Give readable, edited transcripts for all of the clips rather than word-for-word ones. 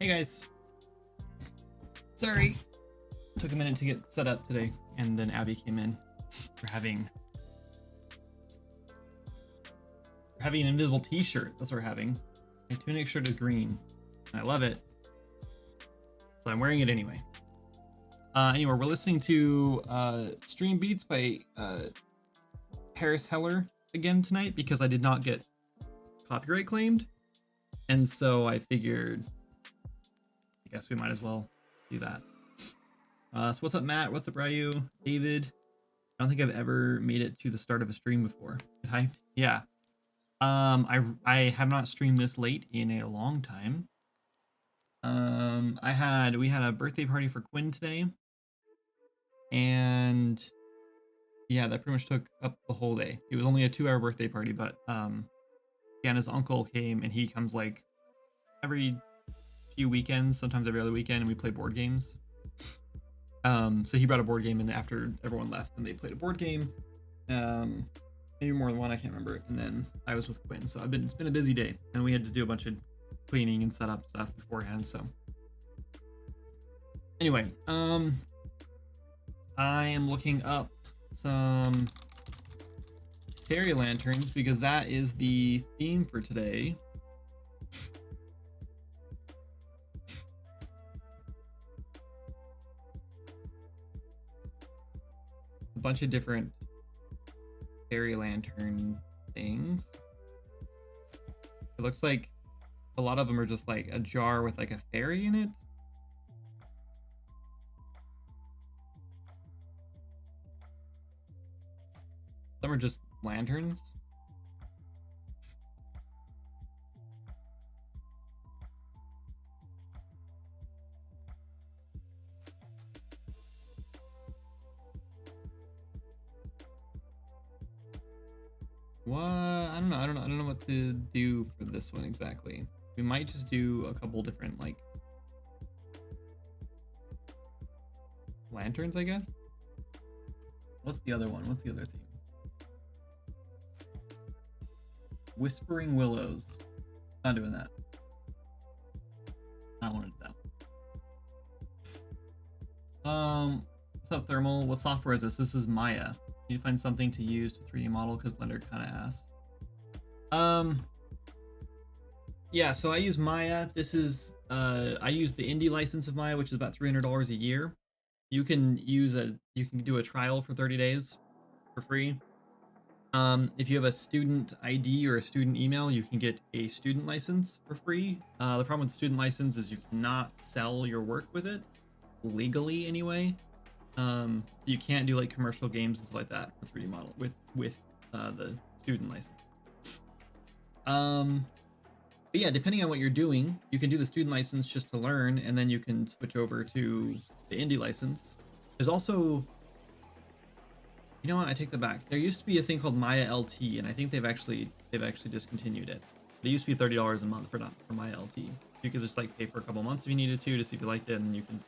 Hey guys. Sorry. Took a minute to get set up today, and then Abby came in. We're having an invisible t-shirt. That's what we're having. My tunic shirt is green. And I love it. So I'm wearing it anyway. Anyway, we're listening to Stream Beats by Paris Heller again tonight because I did not get copyright claimed. And so I figured, I guess we might as well do that. So what's up, Matt? What's up, Ryu? David? I don't think I've ever made it to the start of a stream before. Hyped? Yeah. I have not streamed this late in a long time. We had a birthday party for Quinn today. And yeah, that pretty much took up the whole day. It was only a 2-hour birthday party, but Deanna's uncle came, and he comes like every few weekends, sometimes every other weekend, and we play board games. So he brought a board game in after everyone left, and they played a board game. Maybe more than one, I can't remember. And then I was with Quinn, so it's been a busy day, and we had to do a bunch of cleaning and setup stuff beforehand. So anyway, I am looking up some fairy lanterns because that is the theme for today. A bunch of different fairy lantern things. It looks like a lot of them are just like a jar with like a fairy in it. Some are just lanterns. What? I don't know. I don't know what to do for this one exactly. We might just do a couple different like lanterns, I guess. What's the other one? What's the other theme? Whispering Willows. Not doing that. I don't want to do that. What's up, Thermal? What software is this? This is Maya. You need to find something to use to 3D model because Blender kind of asks. Yeah, so I use Maya. This is I use the indie license of Maya, which is about $300 a year. You can do a trial for 30 days for free. If you have a student ID or a student email, you can get a student license for free. The problem with student license is you cannot sell your work with it legally anyway. You can't do like commercial games and stuff like that for 3D model with the student license. But yeah, depending on what you're doing, you can do the student license just to learn, and then you can switch over to the indie license. There's also, you know what? I take that back. There used to be a thing called Maya LT, and I think they've actually discontinued it. It used to be $30 a month for Maya LT. You could just like pay for a couple months if you needed to see if you liked it, and then you can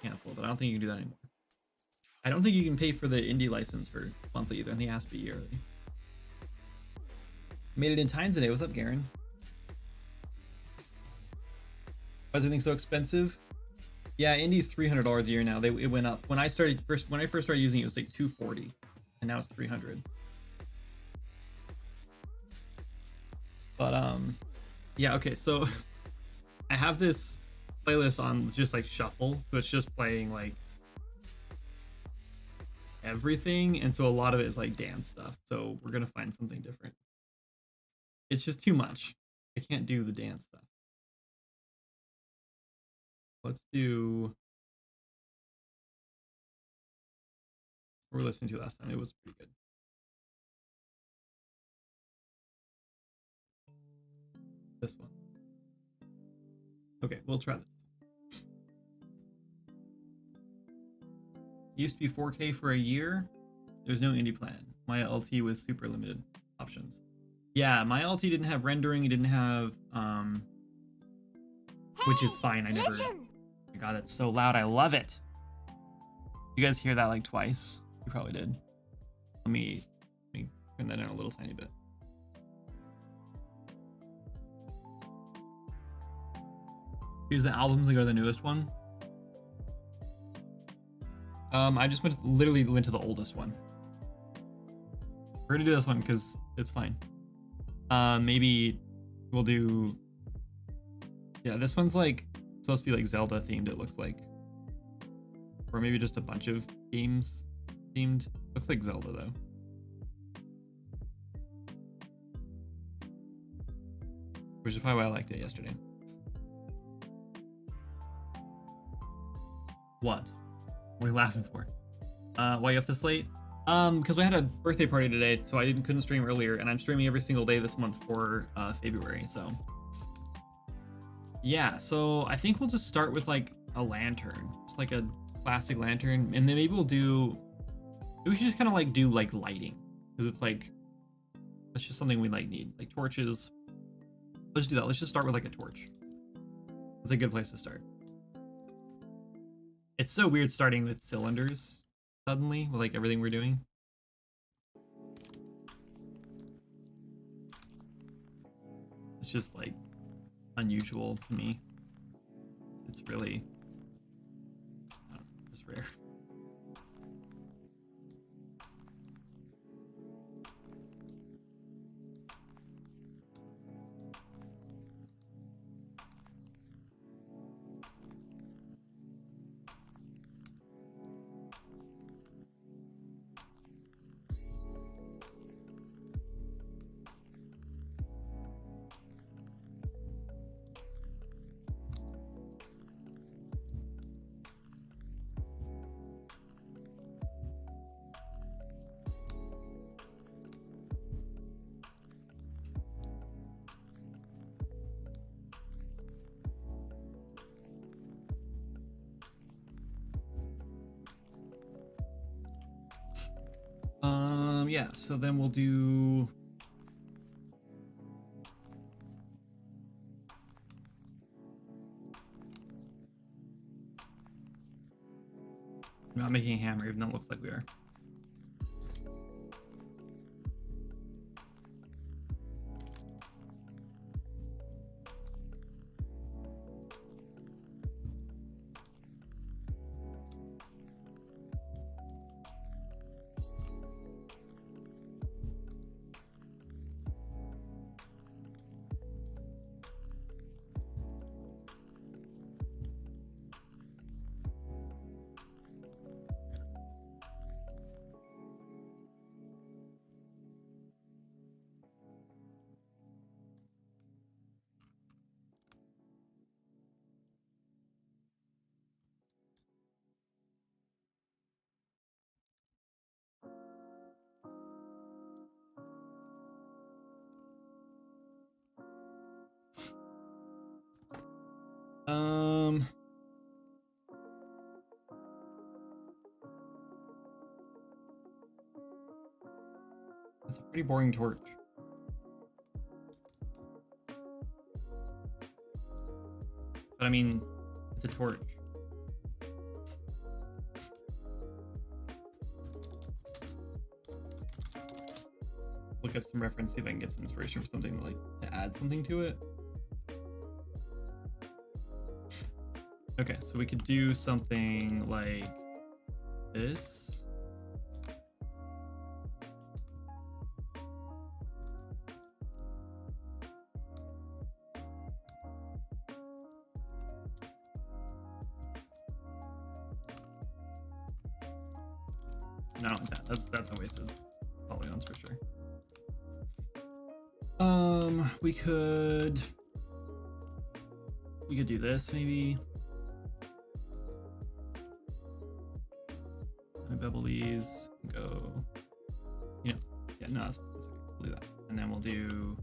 cancel it. But I don't think you can do that anymore. I don't think you can pay for the indie license for monthly either. I think it has to be yearly. Made it in time today. What's up, Garen? Why is everything so expensive? Yeah, indie's $300 a year now. It went up. When I first started using it, it was like $240, and now it's $300. But yeah, okay. So I have this playlist on just like shuffle, so it's just playing like everything, and so a lot of it is like dance stuff. So we're gonna find something different. It's just too much. I can't do the dance stuff. Let's do what we were listening to last time. It was pretty good. This one. Okay, we'll try this. It used to be 4K for a year. There's no indie plan. My LT was super limited options. Yeah, my LT didn't have rendering. It didn't have which is fine. Oh my god, that's so loud. I love it. You guys hear that like twice? You probably did. Let me turn that in a little tiny bit. Choose the albums and go to the newest one. I just literally went to the oldest one. We're gonna do this one because it's fine. Maybe we'll do. Yeah, this one's like supposed to be like Zelda themed. It looks like, or maybe just a bunch of games themed. Looks like Zelda though. Which is probably why I liked it yesterday. What? What are you laughing for? Why you up this late? Because we had a birthday party today, so I couldn't stream earlier, and I'm streaming every single day this month for February, so. Yeah, so I think we'll just start with like a lantern. Just like a classic lantern, and then maybe we'll do, maybe we should just kind of like do like lighting. Because it's like, that's just something we like need. Like torches. Let's do that. Let's just start with like a torch. It's a good place to start. It's so weird starting with cylinders suddenly with like everything we're doing. It's just like unusual to me. It's really just rare. Yeah, so then we'll do I'm not making a hammer, even though it looks like we are. It's a pretty boring torch. But I mean, it's a torch. Look up some reference, see if I can get some inspiration for something like to add something to it. Okay, so we could do something like this. No, that's a waste of polygons for sure. We could do this maybe. I bevel these, go, you know, yeah, no, that's okay. We'll do that. And then we'll do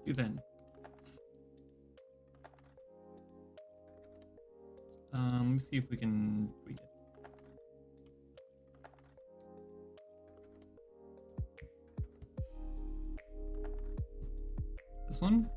Too thin. Let me see if we can tweak it. This one?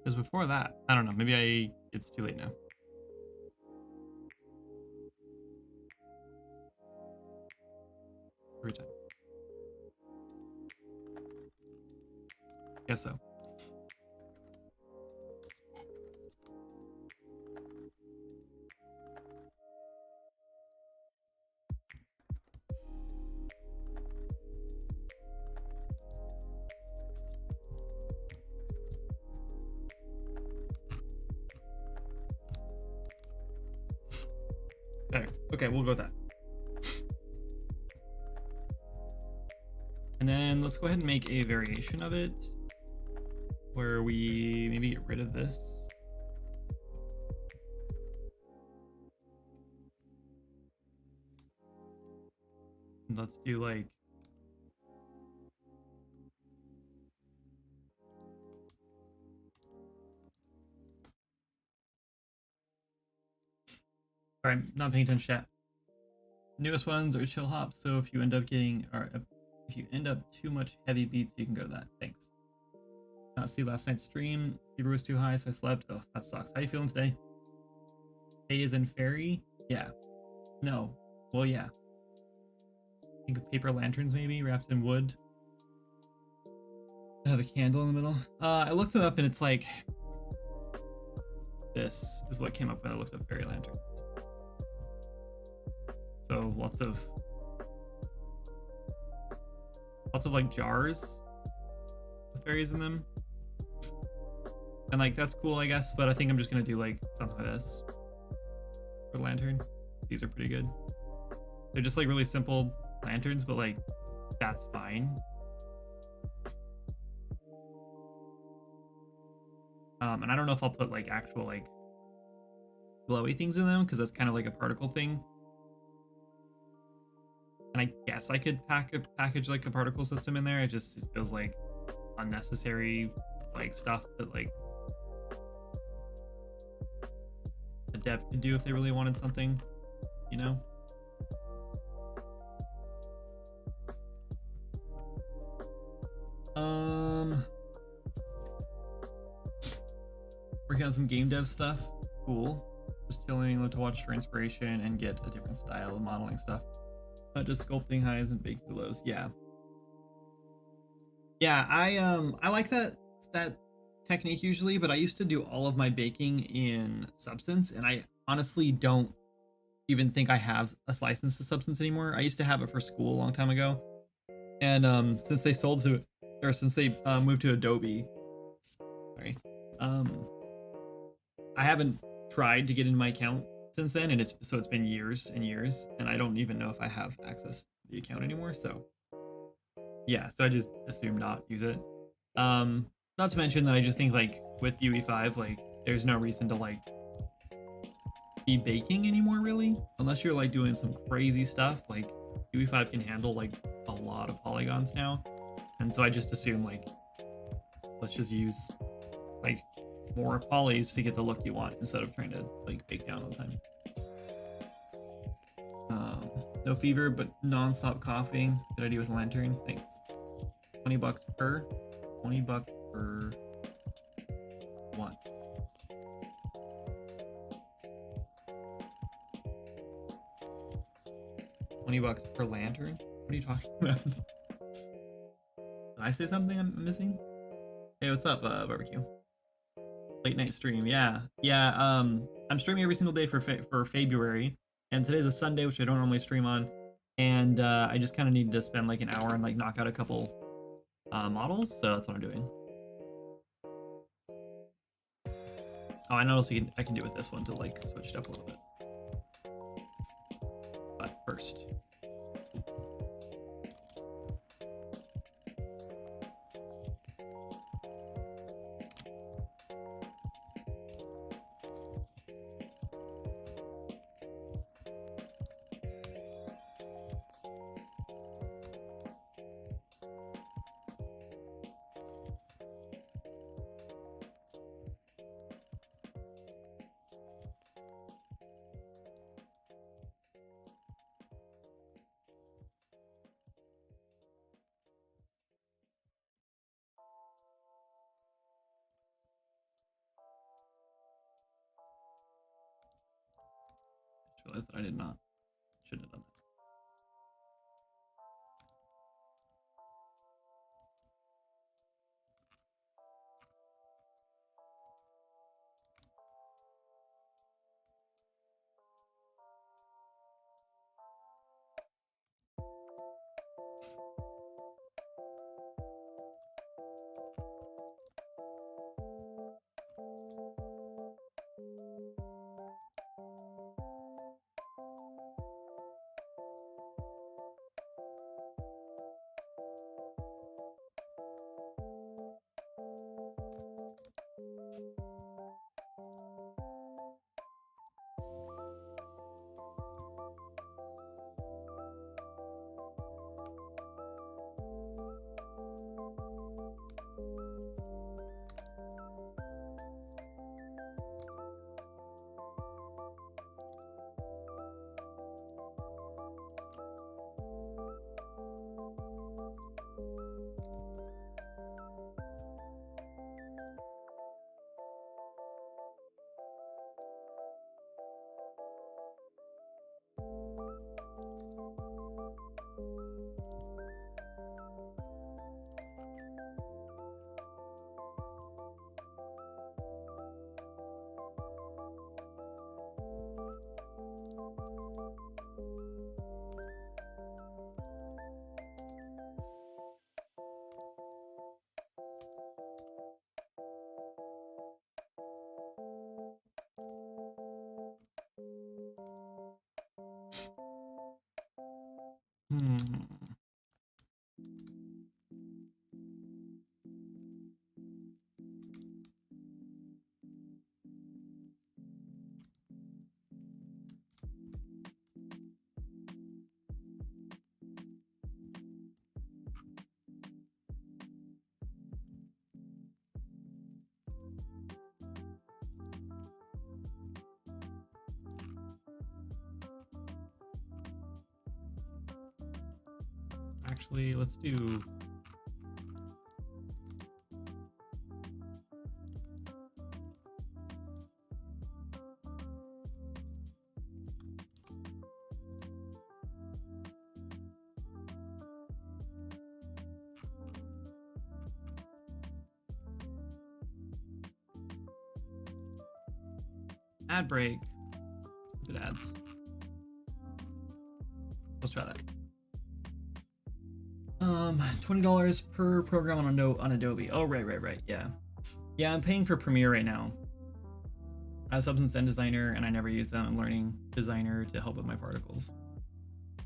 Because before that, I don't know, maybe it's too late now. Every time. Guess so. There. Okay, we'll go with that. And then let's go ahead and make a variation of it where we maybe get rid of this. And let's do like Sorry, I'm not paying attention chat. Newest ones are chill hops, so if you end up getting if you end up too much heavy beats, you can go to that. Thanks. Not see last night's stream. Fever was too high, so I slept. Oh, that sucks. How you feeling today? A is in fairy? Yeah. No. Well, yeah. Think of paper lanterns maybe wrapped in wood. Have a candle in the middle. I looked it up and it's like this is what came up when I looked up fairy lantern. So lots of like jars with fairies in them. And like that's cool I guess, but I think I'm just gonna do like something like this for lantern. These are pretty good. They're just like really simple lanterns, but like that's fine. And I don't know if I'll put like actual like glowy things in them because that's kind of like a particle thing. And I guess I could package like a particle system in there. It just feels like unnecessary like stuff that like a dev could do if they really wanted something, you know? Working on some game dev stuff. Cool. Just chilling, love to watch for inspiration and get a different style of modeling stuff. Not just sculpting highs and baked lows. Yeah. Yeah, I like that technique usually, but I used to do all of my baking in Substance, and I honestly don't even think I have a license to Substance anymore. I used to have it for school a long time ago. And since they sold to or since they moved to Adobe, sorry. I haven't tried to get into my account since then, and it's been years and years, and I don't even know if I have access to the account anymore. So yeah, so I just assume not use it. Not to mention that I just think like with UE5, like there's no reason to like be baking anymore really, unless you're like doing some crazy stuff. Like UE5 can handle like a lot of polygons now, and so I just assume like let's just use like more polys to get the look you want instead of trying to like bake down all the time. No fever, but non-stop coughing. Good idea with a lantern. Thanks. $20 per. $20 per what? $20 per lantern? What are you talking about? Did I say something I'm missing? Hey, what's up, barbecue? Late night stream, yeah. I'm streaming every single day for Faebruary, and today's a Sunday, which I don't normally stream on, and I just kind of need to spend like an hour and like knock out a couple models, so that's what I'm doing. Oh, I know what else I can do with this one to like switch it up a little bit. first. Realized that I shouldn't have done that. Actually, let's do ad break. Good ads. Let's try that. $20 per program on Adobe. Oh, right. Yeah, I'm paying for Premiere right now. I have Substance and Designer, and I never use them. I'm learning Designer to help with my particles.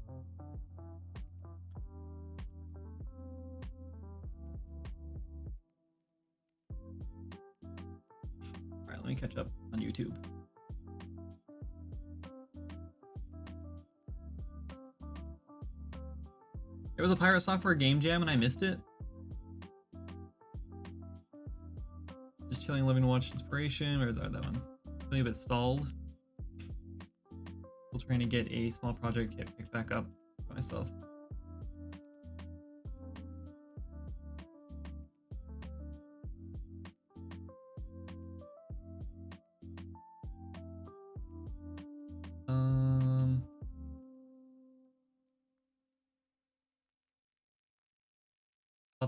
All right, let me catch up on YouTube. There was a Pirate Software game jam and I missed it. Just chilling, living, watch inspiration. Where's that one? Feeling a bit stalled. Still trying to get a small project picked back up by myself.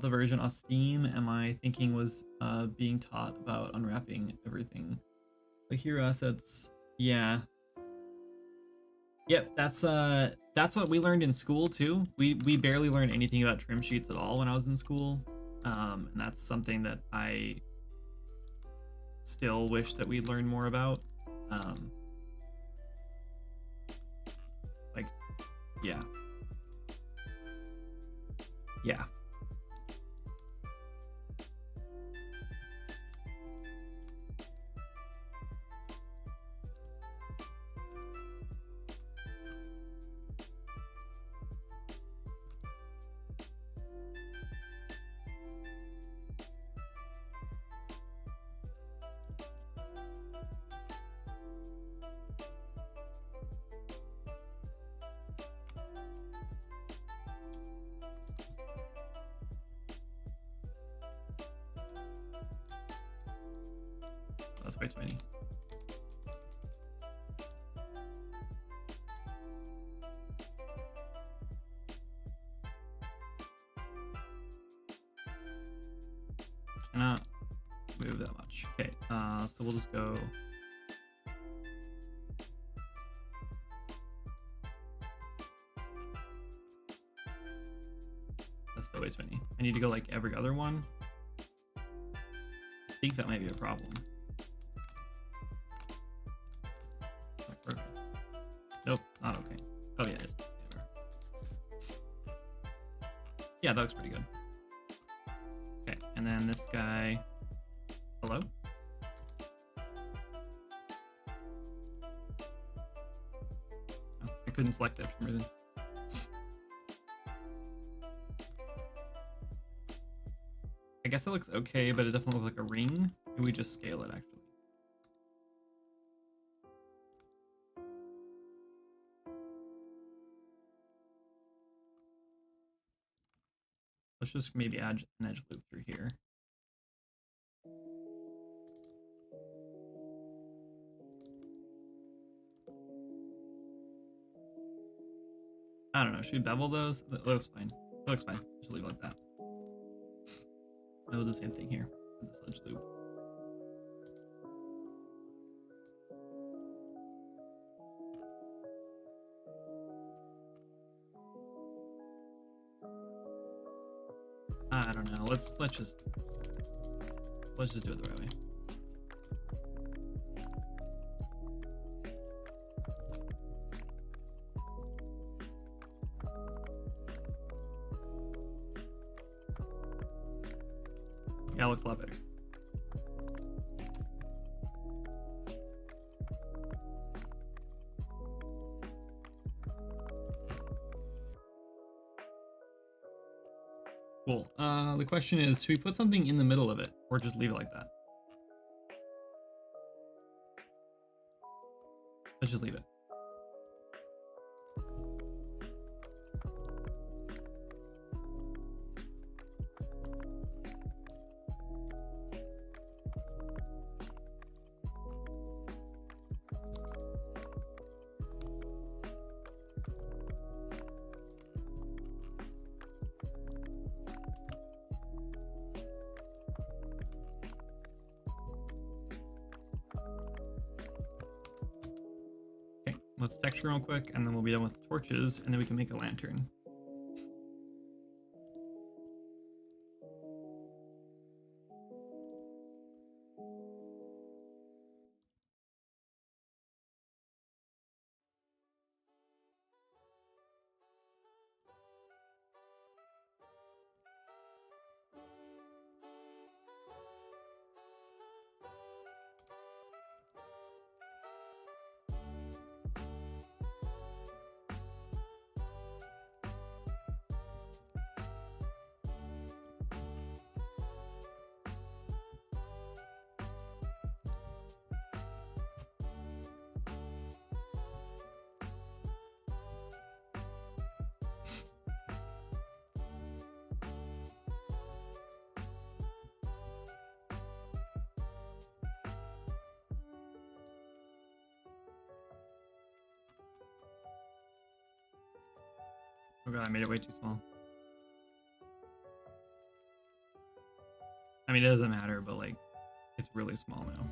The version on Steam am I thinking was being taught about unwrapping everything. The hero assets, yeah. Yep, that's what we learned in school too. We barely learned anything about trim sheets at all when I was in school. And that's something that I still wish that we'd learn more about. Like Yeah. Yeah. That's way too many. Cannot move that much. Okay, so we'll just go. That's still way too many. I need to go like every other one. I think that might be a problem. Nope, not okay. Oh yeah, yeah, that looks pretty good. Okay, and then this guy. Hello? Oh, I couldn't select it for some reason. I guess it looks okay, but it definitely looks like a ring. Maybe we just scale it actually. Let's just maybe add an edge loop through here. I don't know. Should we bevel those? That looks fine. It looks fine. Just leave it like that. I'll do the same thing here with this edge loop. I don't know. Let's just do it the right way. Yeah, it looks a lot better. Cool. The question is, should we put something in the middle of it or just leave it like that? Let's just leave it. Let's texture real quick, and then we'll be done with torches, and then we can make a lantern. Oh god, I made it way too small. I mean, it doesn't matter, but like, it's really small now.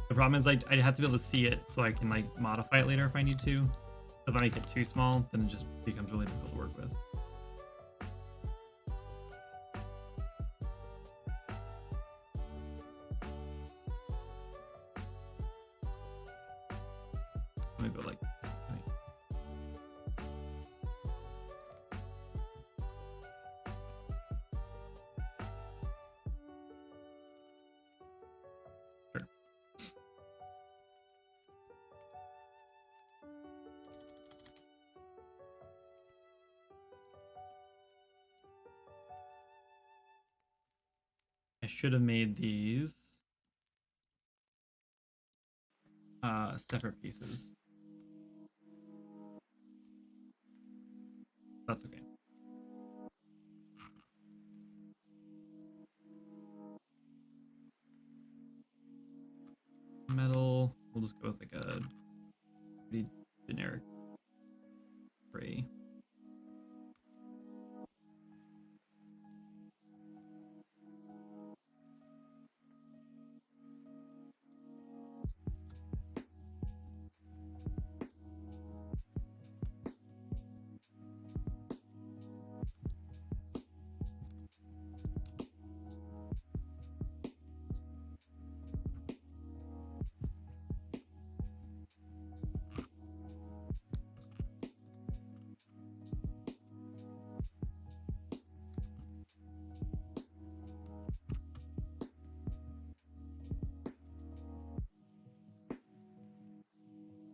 The problem is I'd have to be able to see it so I can like modify it later if I need to. If I make it too small, then it just becomes really difficult to work with. Let me go like this. Sure. I should have made these separate pieces. That's okay. Metal, we'll just go with like a pretty generic gray.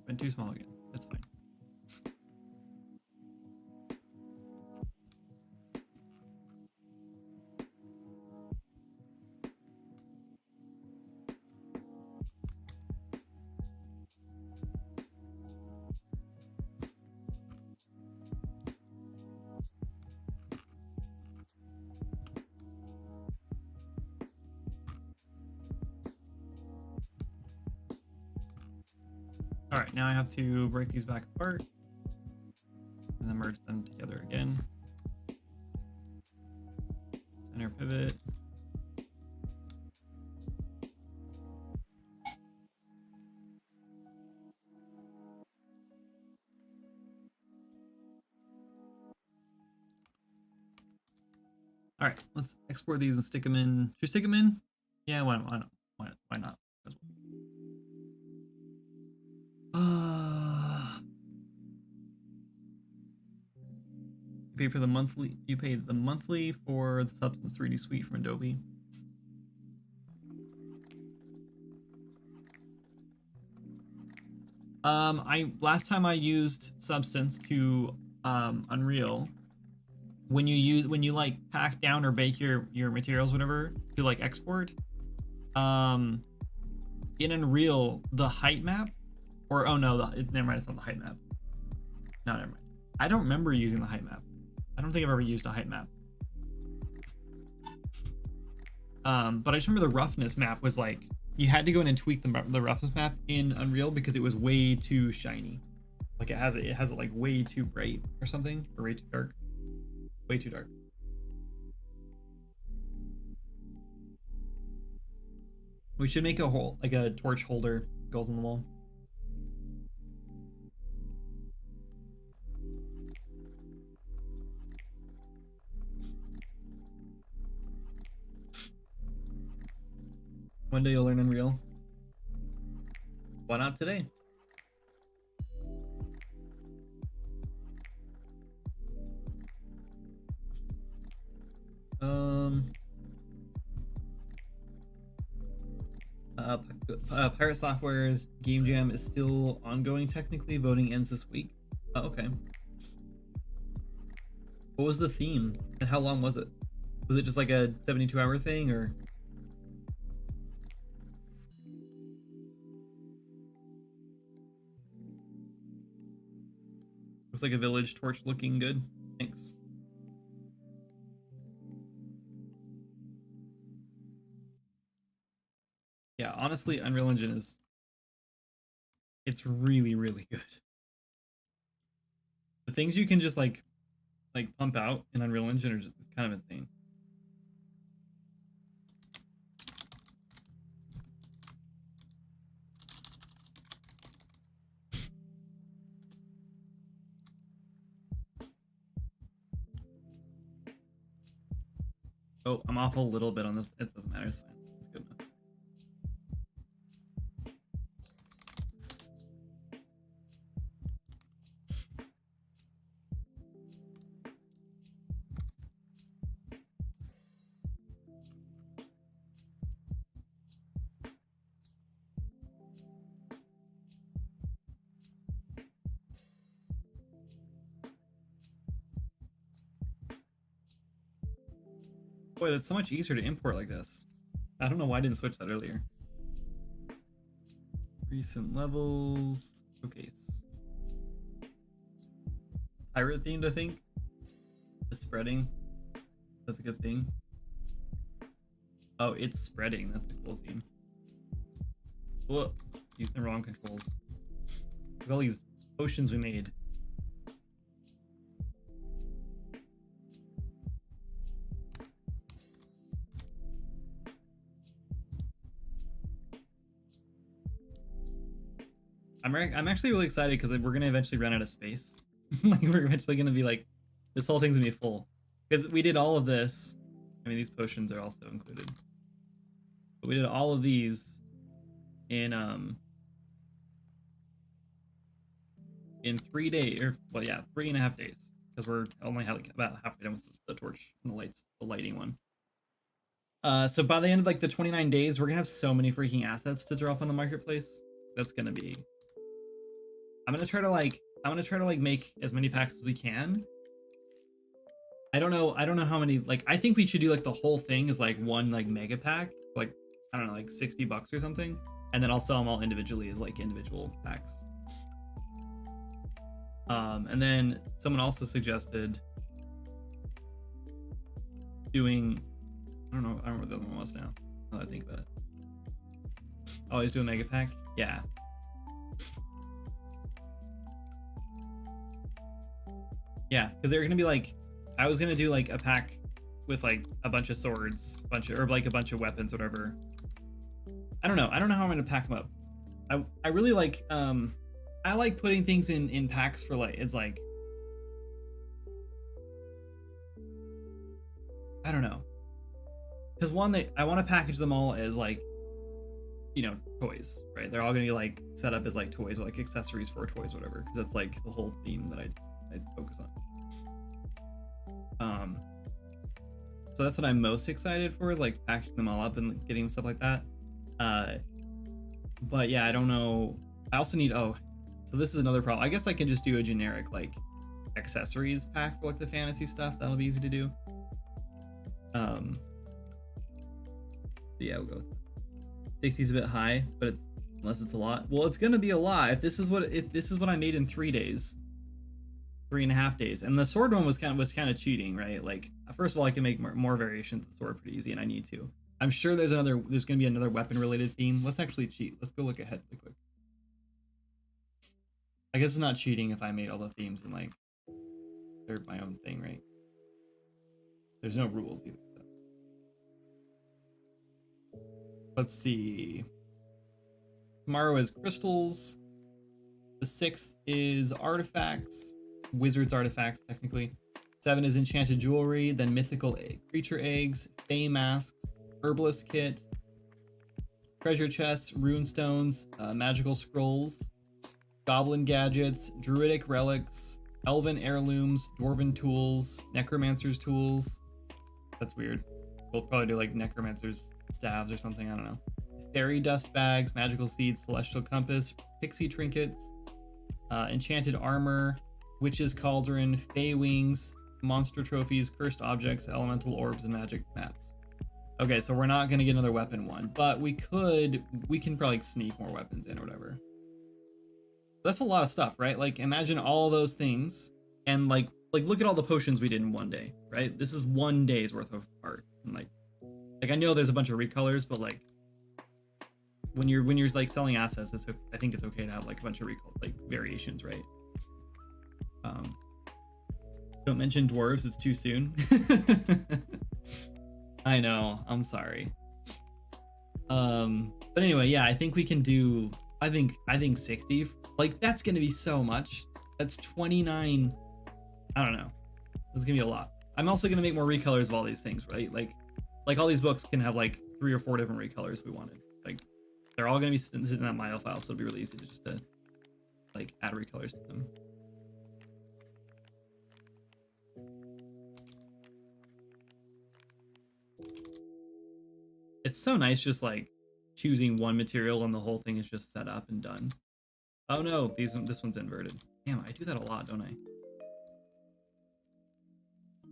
Went too small again. That's fine. All right, now I have to break these back apart and then merge them together again. Center pivot. All right, let's export these and stick them in. Should we stick them in? Yeah, why not? Why not? You pay for the monthly. You pay the monthly for the Substance 3D Suite from Adobe. Last time I used Substance to Unreal. When you like pack down or bake your materials, whatever, to like export, in Unreal, the height map, or oh no, never mind, it's not the height map. No, never mind. I don't remember using the height map. I don't think I've ever used a height map. But I just remember the roughness map was like, you had to go in and tweak the roughness map in Unreal because it was way too shiny. Like it has it like way too bright or something, or way too dark. Way too dark. We should make a hole, like a torch holder goes on the wall. One day you'll learn Unreal. Why not today? Pirate Software's Game Jam is still ongoing technically. Voting ends this week. Oh, okay. What was the theme and how long was it? Was it just like a 72-hour thing or? Looks like a village torch looking good. Thanks. Yeah, honestly, Unreal Engine it's really, really good. The things you can just like pump out in Unreal Engine are just kind of insane. Oh, I'm off a little bit on this. It doesn't matter. It's fine. It's good enough. Boy, that's so much easier to import like this. I don't know why I didn't switch that earlier. Recent levels. Showcase. Pirate themed, I think. The spreading. That's a good thing. Oh, it's spreading. That's a cool theme. Whoa. Using the wrong controls. Look at all these potions we made. I'm actually really excited because we're gonna eventually run out of space. Like we're eventually gonna be like, this whole thing's gonna be full because we did all of this. I mean, these potions are also included, but we did all of these in 3 days, or well, yeah, 3.5 days, because we're only about halfway done with the torch and the lighting one. So by the end of like the 29 days, we're gonna have so many freaking assets to drop on the marketplace. That's gonna be. I'm gonna try to like make as many packs as we can. I don't know how many, like, I think we should do like the whole thing as like one like mega pack, like, I don't know, like $60 or something, and then I'll sell them all individually as like individual packs. And then someone also suggested doing, I don't remember what the other one was now that I think about it. Always do a mega pack? Yeah. Yeah, because they're gonna be like, I was gonna do like a pack with like a bunch of swords, or like a bunch of weapons, whatever. I don't know how I'm gonna pack them up. I really like I like putting things in packs for like, it's like, I don't know, because one, I want to package them all as like, you know, toys, right? They're all gonna be like set up as like toys or like accessories for toys, whatever, because that's like the whole theme that I focus on. So that's what I'm most excited for, is like packaging them all up and getting stuff like that. But yeah, I don't know. I also need, so this is another problem. I guess I can just do a generic like accessories pack for like the fantasy stuff. That'll be easy to do. So yeah, we'll go with 60's a bit high, but it's, unless it's a lot. Well, it's gonna be a lot if this is what I made in 3 days. 3.5 days, and the sword one was kind of cheating, right? Like, first of all, I can make more variations of the sword pretty easy, and I need to. I'm sure there's gonna be another weapon related theme. Let's actually cheat. Let's go look ahead really quick. I guess it's not cheating if I made all the themes and like they're my own thing, right? There's no rules either. So. Let's see. Tomorrow is crystals. The 6th is artifacts. Wizard's artifacts, technically. 7 is enchanted jewelry, then mythical creature eggs, fey masks, herbalist kit, treasure chests, rune stones, magical scrolls, goblin gadgets, druidic relics, elven heirlooms, dwarven tools, necromancer's tools. That's weird. We'll probably do like necromancer's staves or something, I don't know. Fairy dust bags, magical seeds, celestial compass, pixie trinkets, enchanted armor, witch's cauldron, fey wings, monster trophies, cursed objects, elemental orbs, and magic maps. Okay, so we're not gonna get another weapon one, but we can probably sneak more weapons in or whatever. That's a lot of stuff, right? Like, imagine all those things, and like look at all the potions we did in 1 day, right? This is 1 day's worth of art. And like I know there's a bunch of recolors, but like when you're like selling assets, I think it's okay to have like a bunch of variations, right? Don't mention dwarves, it's too soon. I know, I'm sorry. But anyway, yeah, I think we can do, I think 60, like that's gonna be so much. That's 29, I don't know. That's gonna be a lot. I'm also gonna make more recolors of all these things, right? Like like all these books can have like 3 or 4 different recolors if we wanted. Like they're all gonna be sitting in that Maya file, so it'll be really easy to just like add recolors to them. It's so nice just like choosing one material and the whole thing is just set up and done. Oh no, this one's inverted. Damn, I do that a lot, don't I?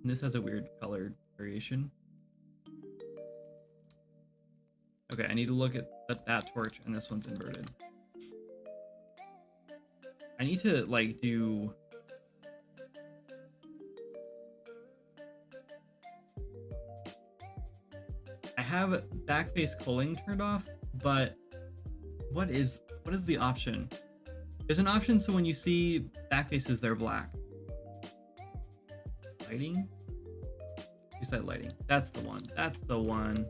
And this has a weird color variation. Okay, I need to look at that torch, and this one's inverted. I need to like do. I have backface culling turned off, but what is the option? There's an option so when you see backfaces, they're black. Lighting? You said lighting. That's the one. That's the one.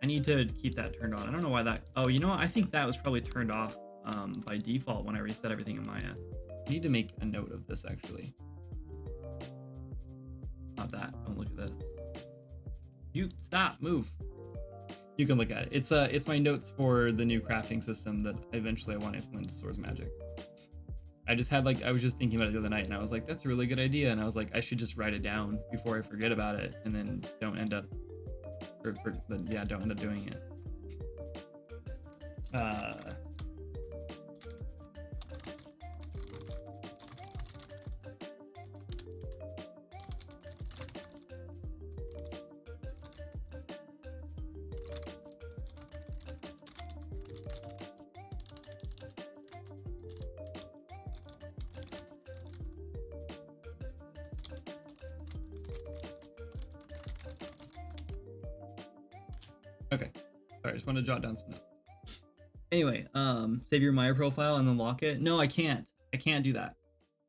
I need to keep that turned on. I don't know why that. Oh, you know what? I think that was probably turned off by default when I reset everything in Maya. I need to make a note of this actually. Not that. Don't look at this. You stop. Move. You can look at it. It's my notes for the new crafting system that eventually I want to implement to Swords Magic. I just had like I was just thinking about it the other night and I was like, that's a really good idea, and I was like, I should just write it down before I forget about it, and then don't end up don't end up doing it. Okay. Sorry, I just want to jot down some notes. Anyway, save your Maya profile and then lock it. No, I can't. I can't do that.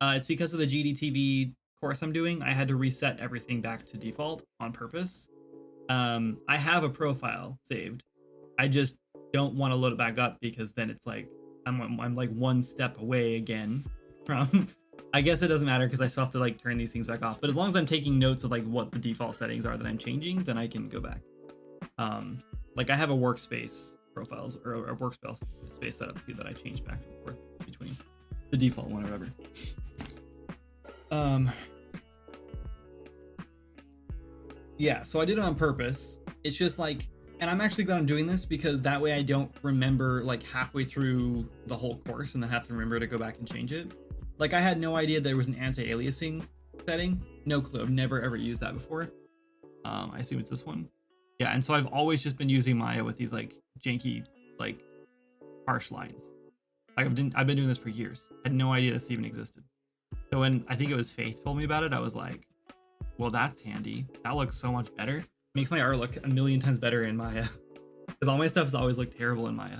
It's because of the GDTV course I'm doing. I had to reset everything back to default on purpose. I have a profile saved. I just don't want to load it back up because then it's like I'm like one step away again from. I guess it doesn't matter because I still have to like turn these things back off. But as long as I'm taking notes of like what the default settings are that I'm changing, then I can go back. Like I have a workspace profiles or a workspace space setup too that I change back and forth between the default one or whatever. Yeah, so I did it on purpose. It's just like, and I'm actually glad I'm doing this because that way I don't remember like halfway through the whole course and then have to remember to go back and change it. Like I had no idea there was an anti-aliasing setting. No clue. I've never ever used that before. I assume it's this one. Yeah, and so I've always just been using Maya with these like janky, like harsh lines. Like I've been doing this for years. I had no idea this even existed. So when I think it was Faith told me about it, I was like, well, that's handy. That looks so much better. Makes my art look a million times better in Maya. Because all my stuff has always looked terrible in Maya.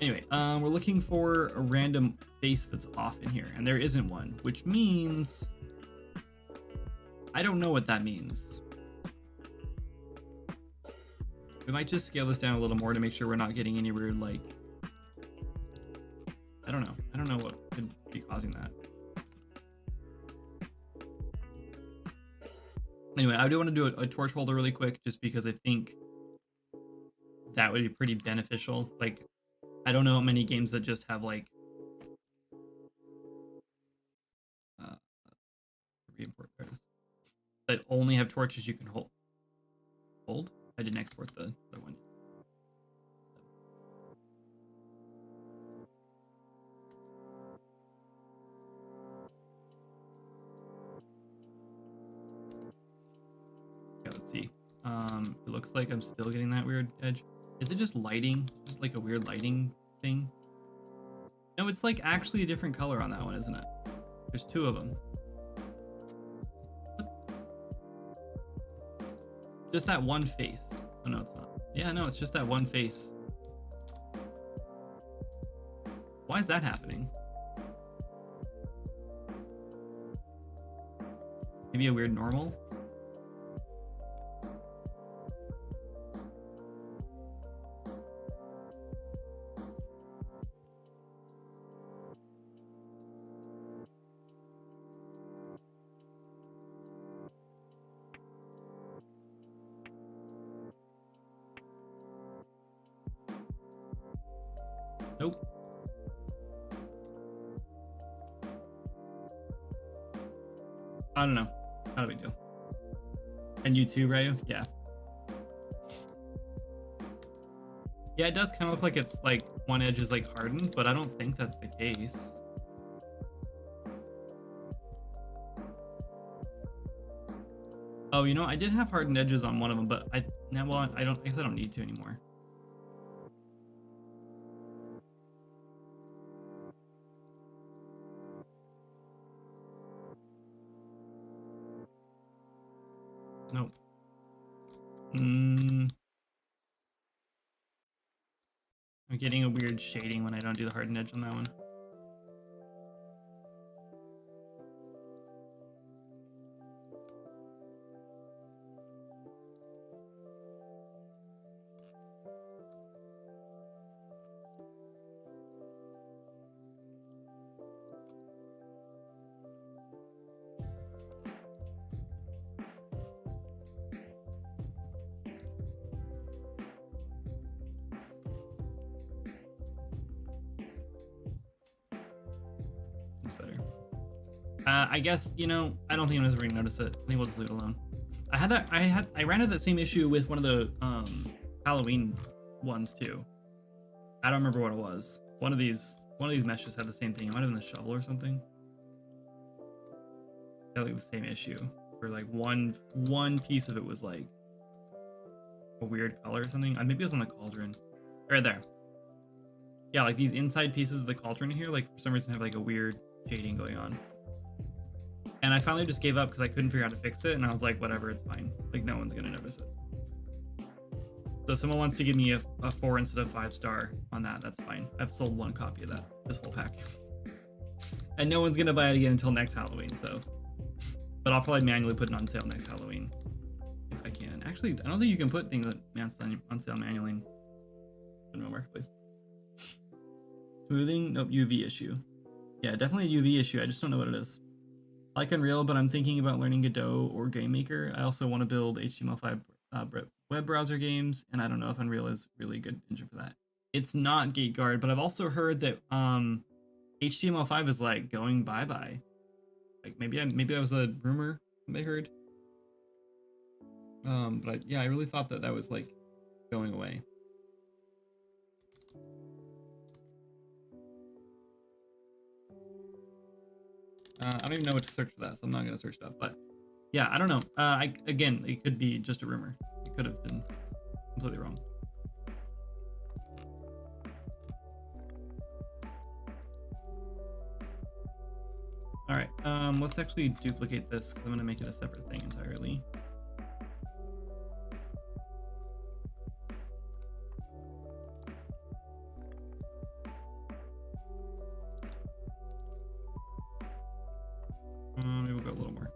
Anyway, we're looking for a random face that's off in here, and there isn't one, which means I don't know what that means. We might just scale this down a little more to make sure we're not getting any weird, like, I don't know what could be causing that. Anyway, I do want to do a torch holder really quick just because I think that would be pretty beneficial. Like, I don't know many games that just have like re-import artists that only have torches you can hold. I didn't export the other one. Okay, let's see. It looks like I'm still getting that weird edge. Is it just lighting? Just like a weird lighting thing? No, it's like actually a different color on that one, isn't it? There's two of them. Just that one face. Oh no, it's not. Yeah, no, it's just that one face. Why is that happening? Maybe a weird normal? Nope. I don't know. Not a big deal. And you too, Rayu? Yeah. Yeah, it does kind of look like it's like one edge is like hardened, but I don't think that's the case. Oh, you know, I did have hardened edges on one of them, but I guess I don't need to anymore. Nope. I'm getting a weird shading when I don't do the hardened edge on that one. I guess, you know, I don't think I'm gonna notice it. I think we'll just leave it alone. I ran into that same issue with one of the Halloween ones too. I don't remember what it was. One of these meshes had the same thing. It might have been the shovel or something. Had like the same issue where like one piece of it was like a weird color or something. Maybe it was on the cauldron. Right there. Yeah, like these inside pieces of the cauldron here, like for some reason have like a weird shading going on. And I finally just gave up because I couldn't figure out how to fix it, and I was like, whatever, it's fine. Like, no one's gonna notice it. So if someone wants to give me a 4 instead of 5-star on that, that's fine. I've sold 1 copy of that, this whole pack. And no one's gonna buy it again until next Halloween, so. But I'll probably manually put it on sale next Halloween. If I can. Actually, I don't think you can put things on sale manually in my marketplace. Smoothing? Nope, UV issue. Yeah, definitely a UV issue. I just don't know what it is. I like Unreal, but I'm thinking about learning Godot or GameMaker. I also want to build HTML5 web browser games, and I don't know if Unreal is really a good engine for that. It's not GateGuard, but I've also heard that HTML5 is like going bye-bye. Like maybe that was a rumor I heard. But I really thought that was like going away. I don't even know what to search for that, so I'm not going to search it up. But yeah, I don't know. Again, it could be just a rumor. It could have been completely wrong. All right, let's actually duplicate this because I'm going to make it a separate thing entirely. Maybe we'll go a little more.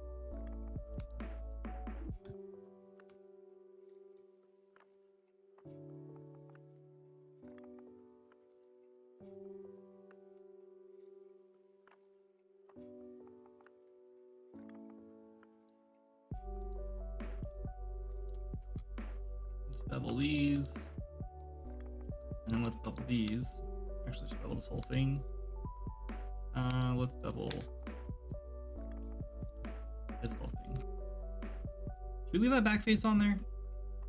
Let's bevel these. And then let's bevel these. Actually, let's bevel this whole thing. Let's bevel this whole thing. Should we leave that back face on there?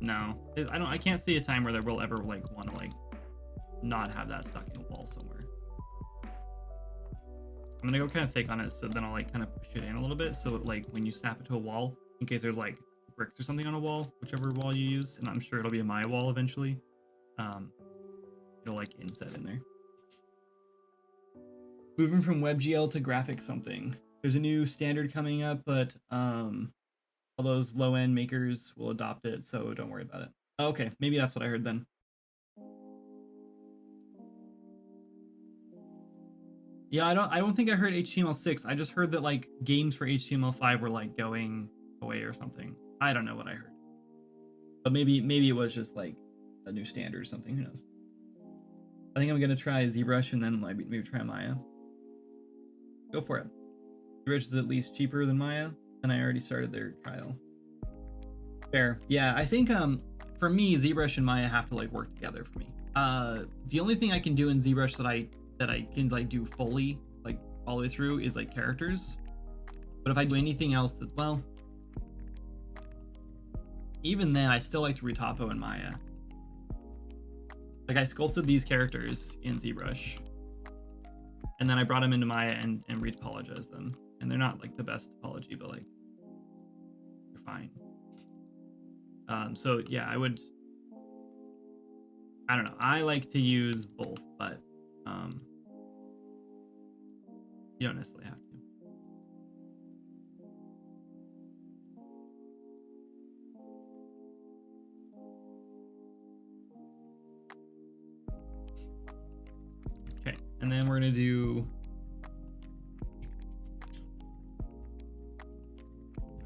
No, I can't see a time where we'll ever like want to like not have that stuck in a wall somewhere. I'm gonna go kind of thick on it, so then I'll like kind of push it in a little bit, so like when you snap it to a wall, in case there's like bricks or something on a wall, whichever wall you use, and I'm sure it'll be a my wall eventually. It'll like inset in there. Moving from WebGL to graphic something. There's a new standard coming up, but all those low-end makers will adopt it, so don't worry about it. Okay, maybe that's what I heard then. Yeah, I don't think I heard HTML6. I just heard that like games for HTML5 were like going away or something. I don't know what I heard. But maybe it was just like a new standard or something, who knows. I think I'm gonna try ZBrush and then like maybe try Maya. Go for it. ZBrush is at least cheaper than Maya, and I already started their trial. Fair. Yeah, I think for me, ZBrush and Maya have to like work together for me. The only thing I can do in ZBrush that I can like do fully, like all the way through, is like characters. But if I do anything else, that, well, even then I still like to retopo in Maya. Like I sculpted these characters in ZBrush, and then I brought them into Maya and retopologized them. And they're not like the best topology, but like they're fine. So yeah, I don't know. I like to use both, but you don't necessarily have to. Okay, and then we're gonna do,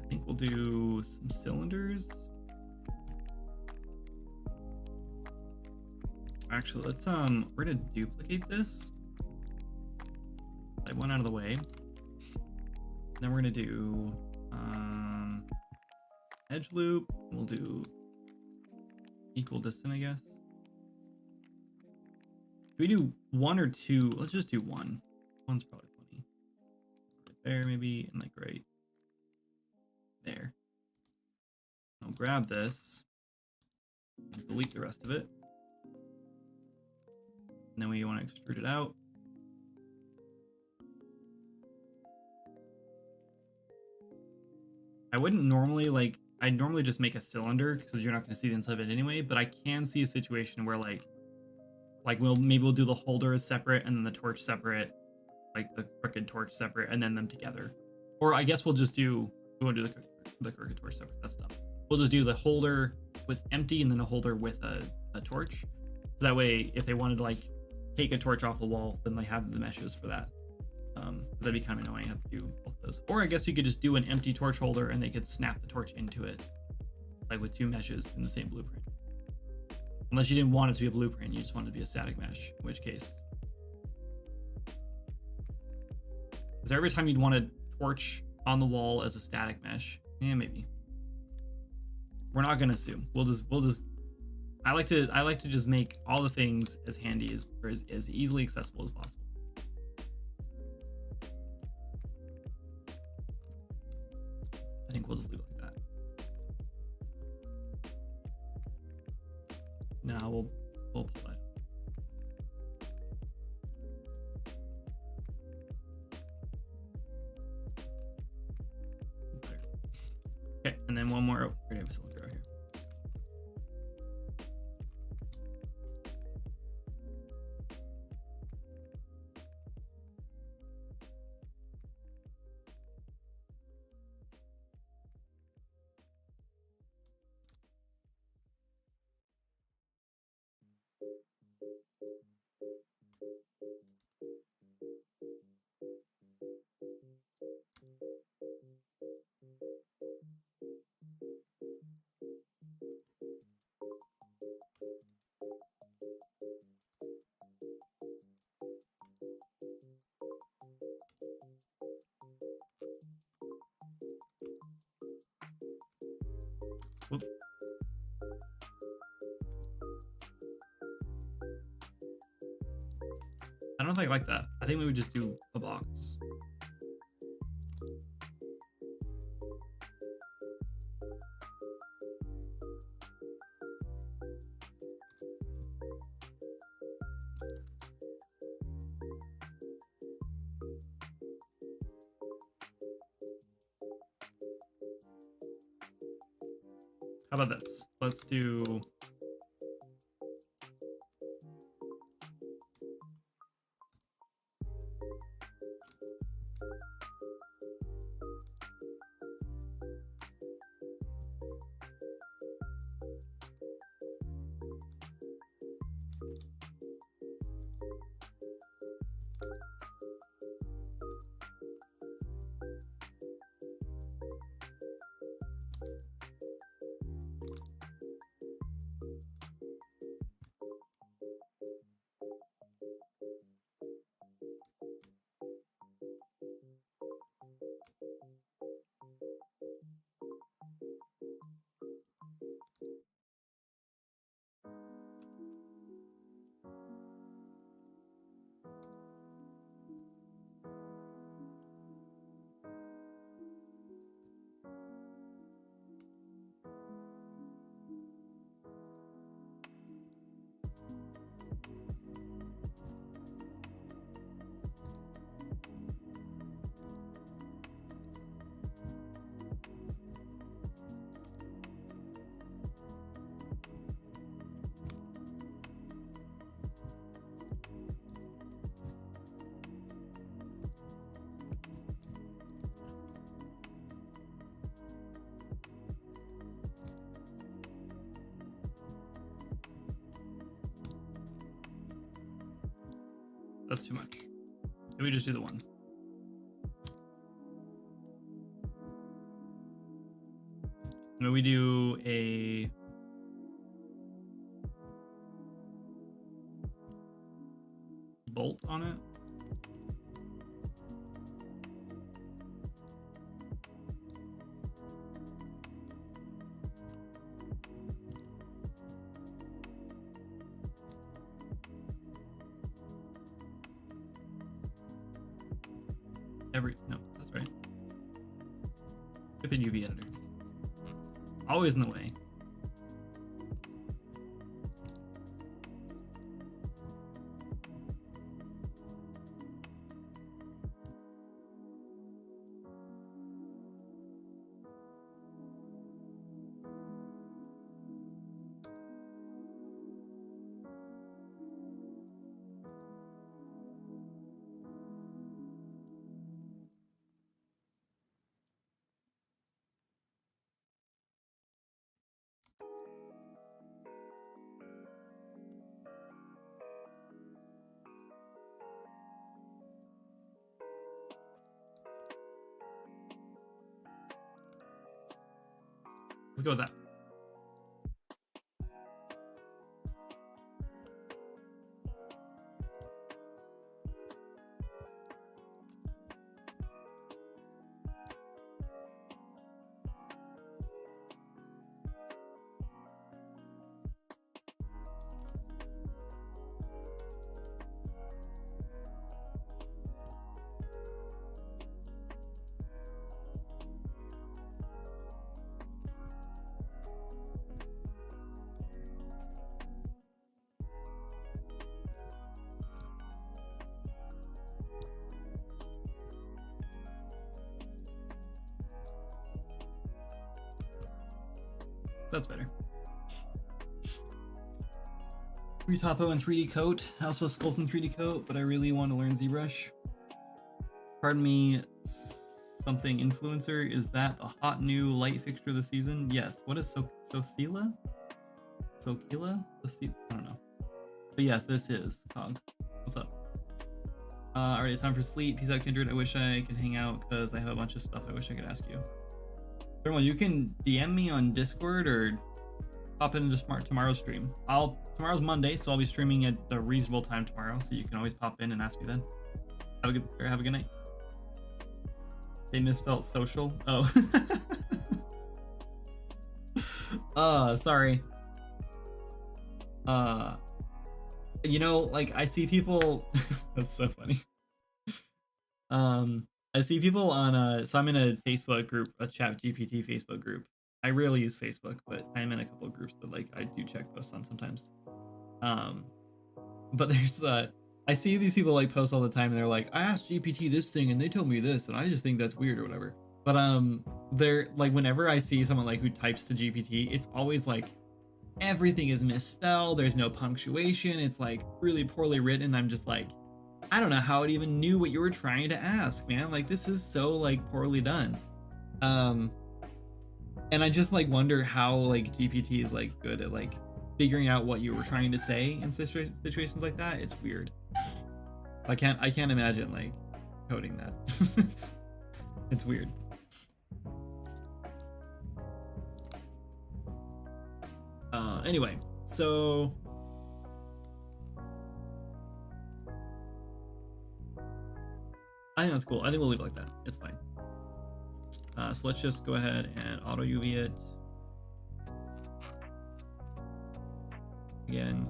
I think we'll do some cylinders. Actually, let's we're gonna duplicate this. I went out of the way. Then we're gonna do edge loop. We'll do equal distant, I guess. Do we do 1 or 2? Let's just do 1. 1's probably funny. Right there, maybe, and like right there. I'll grab this, delete the rest of it, and then we want to extrude it out. I wouldn't normally I'd normally just make a cylinder because you're not going to see the inside of it anyway, but I can see a situation where like maybe we'll do the holder as separate and then the torch separate, like the crooked torch separate, and then them together. Or I guess we won't do the crooked torch separate. That's dumb. We'll just do the holder with empty and then a holder with a torch. So that way, if they wanted to like take a torch off the wall, then they have the meshes for that. That'd be kind of annoying to have to do both those. Or I guess you could just do an empty torch holder and they could snap the torch into it, like with 2 meshes in the same blueprint. Unless you didn't want it to be a blueprint, you just wanted it to be a static mesh, in which case. Is there every time you'd want a torch on the wall as a static mesh? Yeah, maybe. We're not gonna assume. We'll just I like to just make all the things as handy as easily accessible as possible. I think we'll just leave it like that. Now we'll pull that. Okay, and then one more. Oh, we're gonna have a cylinder out here. Whoop. I don't know if I like that. I think we would just do a box. How about this? Let's do That's too much. Maybe we just do the one. Maybe we do a bolt on it. No, that's right. Stupid UV editor. Always in the way. Let's go with that. That's better. Free topo and 3D coat. I also sculpt in 3D coat, but I really want to learn ZBrush. Pardon me, something influencer. Is that the hot new light fixture of the season? Yes. What is Socila? Socila? I don't know. But yes, this is Cog. What's up? Alright, it's time for sleep. Peace out, Kindred. I wish I could hang out because I have a bunch of stuff I wish I could ask you. Thermal, you can DM me on Discord or pop into tomorrow's stream. Tomorrow's Monday, so I'll be streaming at a reasonable time tomorrow, so you can always pop in and ask me then. Have a good night. They misspelled social. Oh. Sorry. You know, like I see people that's so funny. I see people on so I'm in a Facebook group, a Chat GPT Facebook group. I rarely use Facebook, but I'm in a couple of groups that like I do check posts on sometimes. But there's I see these people like post all the time and they're like, I asked GPT this thing and they told me this and I just think that's weird or whatever. But they're like, whenever I see someone like who types to GPT, it's always like everything is misspelled, there's no punctuation, it's like really poorly written. I'm just like, I don't know how it even knew what you were trying to ask, man. Like this is so like poorly done. And I just like wonder how like GPT is like good at like figuring out what you were trying to say in situations like that. It's weird. I can't imagine like coding that. It's weird. Anyway, so I think that's cool. I think we'll leave it like that. It's fine. So let's just go ahead and auto UV it. Again.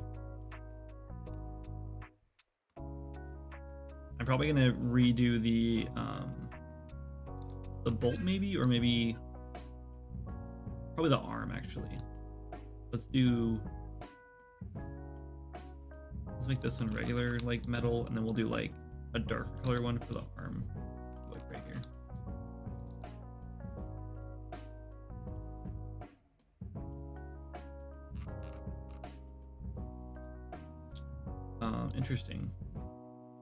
I'm probably gonna redo the bolt maybe, or maybe probably the arm actually. Let's make this one regular like metal, and then we'll do like a darker color one for the arm, like right here. Interesting.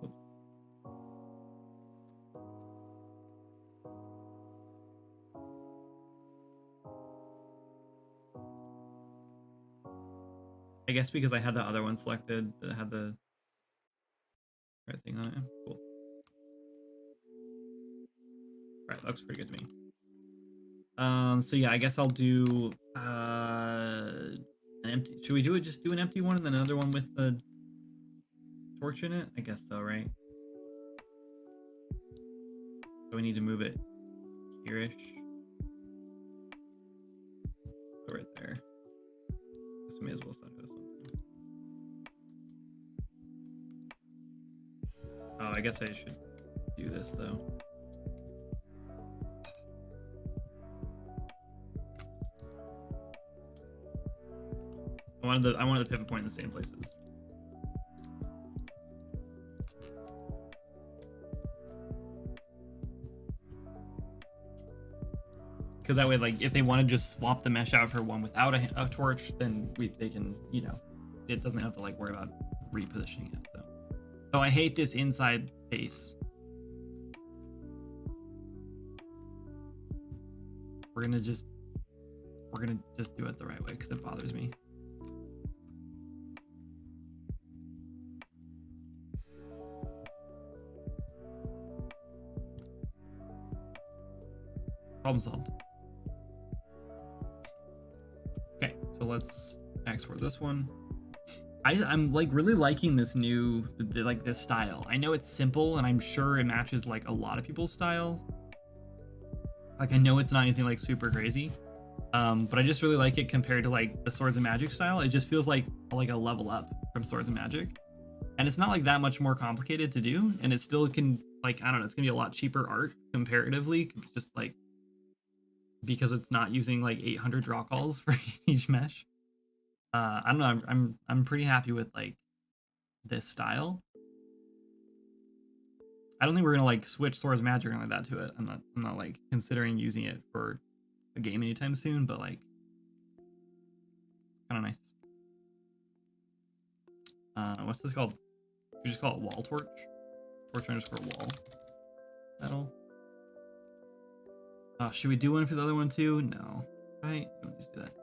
Oops. I guess because I had the other one selected that had the right thing on it. Cool. All right, looks pretty good to me. So yeah, I guess I'll do an empty. Should we do it? Just do an empty one and then another one with the torch in it? I guess so, right? So we need to move it here-ish. So right there. Guess we may as well start this one. Oh, I guess I should do this though. I wanted the pivot point in the same places. Because that way, like, if they want to just swap the mesh out for one without a torch, then they can, you know, it doesn't have to like worry about repositioning it. So I hate this inside face. We're gonna just do it the right way because it bothers me. Problem solved. Okay, so let's export this one. I'm like really liking this new, like this style. I know it's simple and I'm sure it matches like a lot of people's styles. Like I know it's not anything like super crazy, but I just really like it compared to like the Swords and Magic style. It just feels like a level up from Swords and Magic, and it's not like that much more complicated to do, and it still can, like, I don't know, it's gonna be a lot cheaper art comparatively, just like because it's not using like 800 draw calls for each mesh. I don't know. I'm pretty happy with like this style. I don't think we're gonna like switch Swords Magic or anything like that to it. I'm not like considering using it for a game anytime soon, but like kind of nice. What's this called? We just call it wall torch. Torch underscore wall. Metal. Should we do one for the other one too? No. Right? Don't just do that.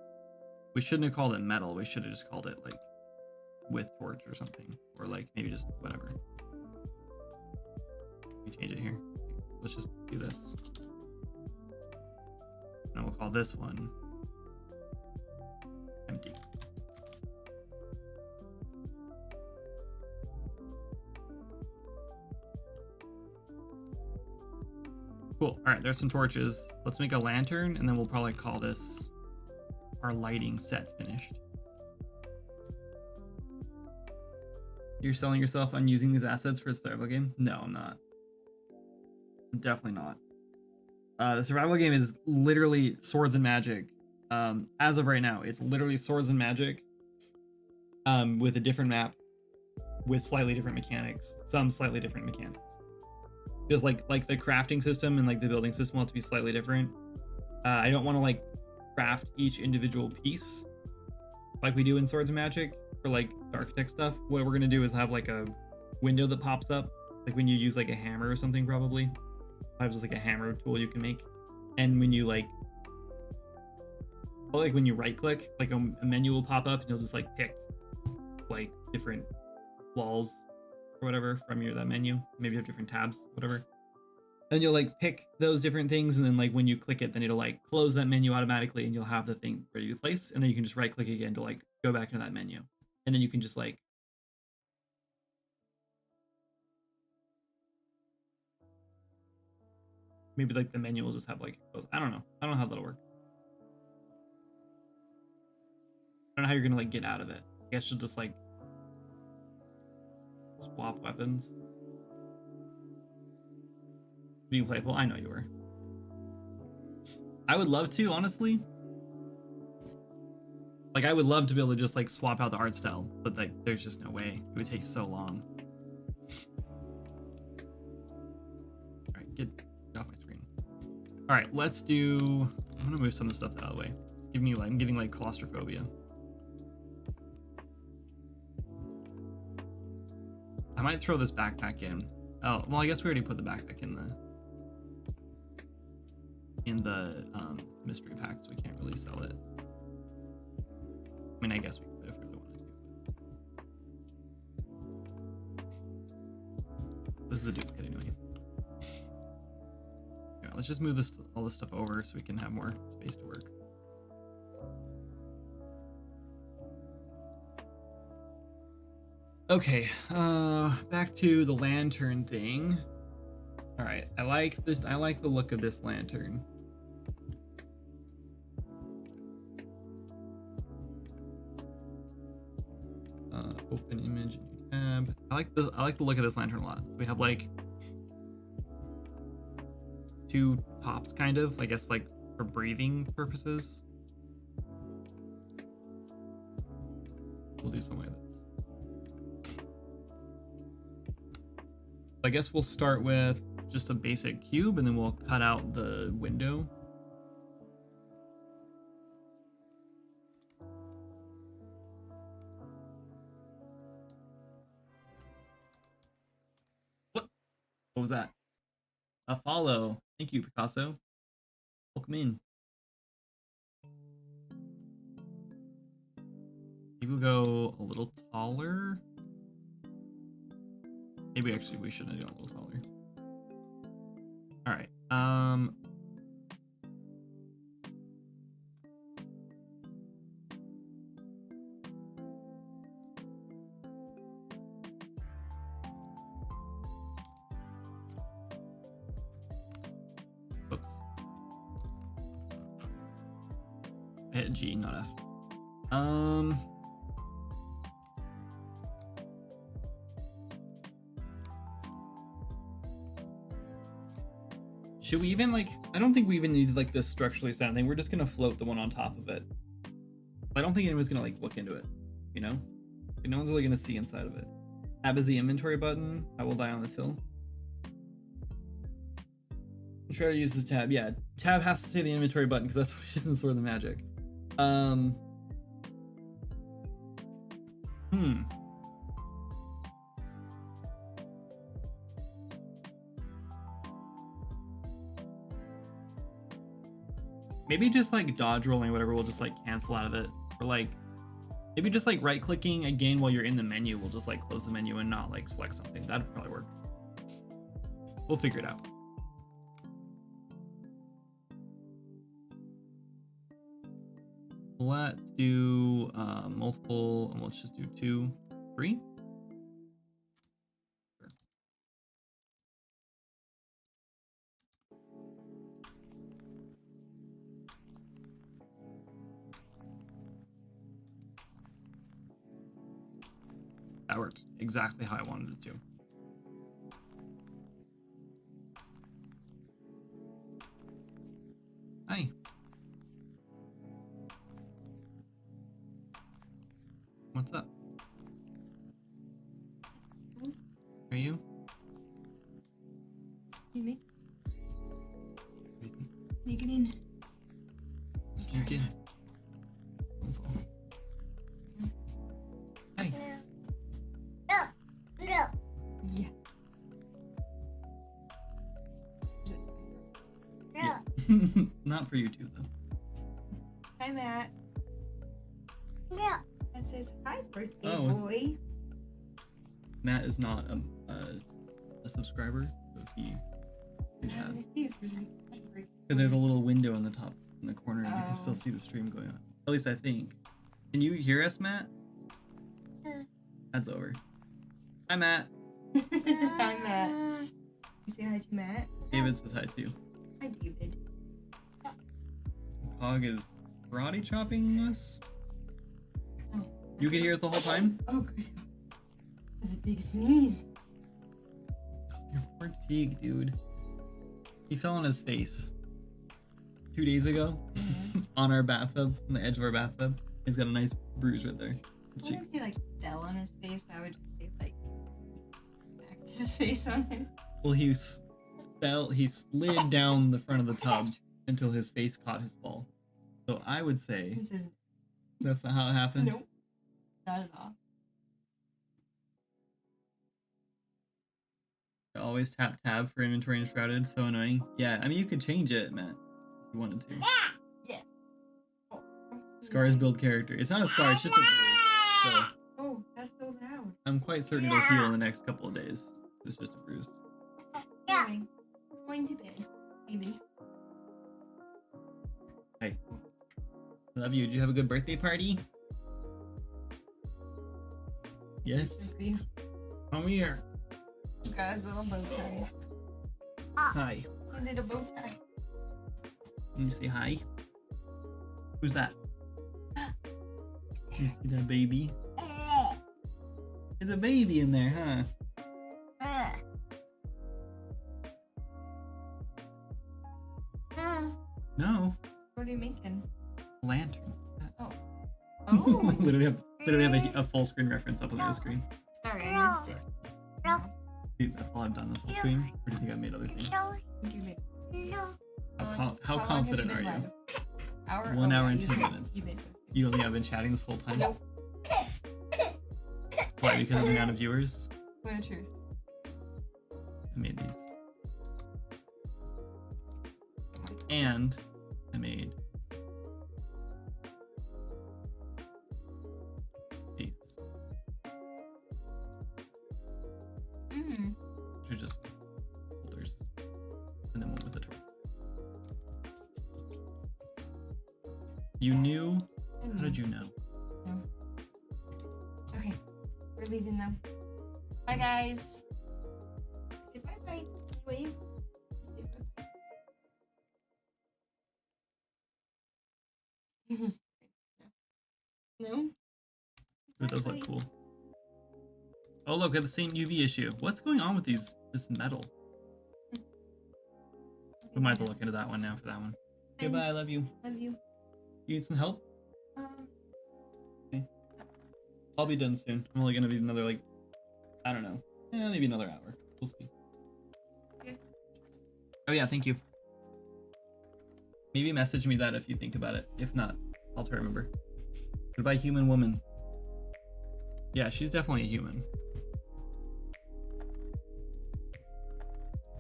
We shouldn't have called it metal. We should have just called it like with torch or something, or like maybe just whatever. We change it here. Let's just do this. And we'll call this one empty. Cool. All right, there's some torches. Let's make a lantern, and then we'll probably call this our lighting set finished. You're selling yourself on using these assets for a survival game? No, I'm not. I'm definitely not. The survival game is literally Swords and Magic. As of right now, it's literally Swords and Magic with a different map, with slightly different mechanics, some slightly different mechanics. Just like the crafting system and like the building system will have to be slightly different. I don't want to like craft each individual piece like we do in Swords and Magic for like the architect stuff. What we're gonna do is have like a window that pops up, like when you use like a hammer or something. Probably I have just like a hammer tool you can make, and when you like when you right click, like a menu will pop up and you'll just like pick like different walls or whatever from that menu. Maybe you have different tabs, whatever. And you'll like pick those different things, and then like when you click it, then it'll like close that menu automatically, and you'll have the thing ready to place, and then you can just right click again to like go back into that menu, and then you can just like maybe like the menu will just have like close. I don't know how that'll work. I don't know how you're gonna like get out of it. I guess you'll just like swap weapons. Being playful, I know you were. I would love to, honestly. Like I would love to be able to just like swap out the art style, but like there's just no way. It would take so long. All right, get off my screen. All right, let's do. I'm gonna move some of the stuff out of the way. It's giving me like I'm getting like claustrophobia. I might throw this backpack in. Oh, well, I guess we already put the backpack in the mystery pack, so we can't really sell it. I mean, I guess we could if we really wanted to. this is a duplicate anyway. Yeah, let's just move all this stuff over so we can have more space to work. Okay, back to the lantern thing. All right, I like this. I like the look of this lantern. Open image, new tab. I like the look of this lantern a lot. So we have like two tops, kind of. I guess like for breathing purposes. We'll do something like this. I guess we'll start with just a basic cube and then we'll cut out the window. What was that? A follow. Thank you, Picasso. Welcome in. Maybe we'll go a little taller. Maybe actually we shouldn't have gone a little taller. All right. Oops. I hit G, not F. Should we even like, I don't think we even need like this structurally sound thing. We're just gonna float the one on top of it. I don't think anyone's gonna like look into it, you know? No one's really gonna see inside of it. Tab is the inventory button. I will die on this hill. Trader uses tab. Yeah, tab has to say the inventory button because that's what it is in Swords of Magic. Maybe just like dodge rolling or whatever, we'll just like cancel out of it. Or like, maybe just like right clicking again while you're in the menu, we'll just like close the menu and not like select something. That'd probably work. We'll figure it out. Let's do multiple, and let's just do 2, 3. That worked exactly how I wanted it to. Hi. What's up? Are you? Me? Sneaking in. Sneak in. Hi. Yeah. Yeah. Not for you two though. Hi, Matt. Yeah. That says hi, birthday Oh. boy. Matt is not a subscriber, so he has. Because there's a little window in the top in the corner and you can still see the stream going on. At least I think. Can you hear us, Matt? That's over. Hi, Matt. Hi, Matt. You say hi to Matt? David says hi too. Hi, David. Cog is karate chopping us. Oh. You can hear us the whole time? Oh, good. That's a big sneeze. Your poor Teague, dude. He fell on his face 2 days ago on our bathtub, on the edge of our bathtub. He's got a nice bruise right there. I wouldn't say like fell on his face. I would just say like smacked his face on him. Well, he slid down the front of the tub until his face caught his fall. So I would say This is that's not how it happened. nope, not at all. I always tap tab for inventory and shrouded. So annoying. Yeah, I mean you could change it, Matt, if you wanted to. Yeah. Oh, Scars build character. It's not a scar, it's just a bruise. So oh, that's so loud. I'm quite certain it'll heal in the next couple of days. It's just a bruise. doing? Going to bed, baby. Hey. Love you. Did you have a good birthday party? Yes. For you. Come here. Got his little bow tie. Hi. He did a bow tie. Can you say hi? Who's that? You see that baby? There's a baby in there, huh? No. What are you making? Lantern. Oh. Oh. literally have a full screen reference up on the screen. Sorry, I missed it. Dude, that's all I've done this whole screen. Or do you think I've made other things? You made How confident are you? Hour? 1 hour and you 10 been- minutes. you've been- You don't think I've been chatting this whole time? Nope. Why? Because of the amount of viewers? For the truth. I made these. And I made these. Mm-hmm. Which are just holders. And then one with a torch. You knew? How did you know? No. Okay. We're leaving them. Bye, guys. Say bye-bye. Wave. Say bye-bye. He's just... No? It does look cool. Oh look, we have the same UV issue. What's going on with this metal? We might have to look into that one now for that one. Okay, bye, I love you. Love you. You need some help? Um, I'll be done soon. I'm only gonna be another, like, I don't know. Maybe another hour. We'll see. Okay. Oh yeah, thank you. Maybe message me that if you think about it. If not, I'll try to remember. Goodbye, human woman. Yeah, she's definitely a human.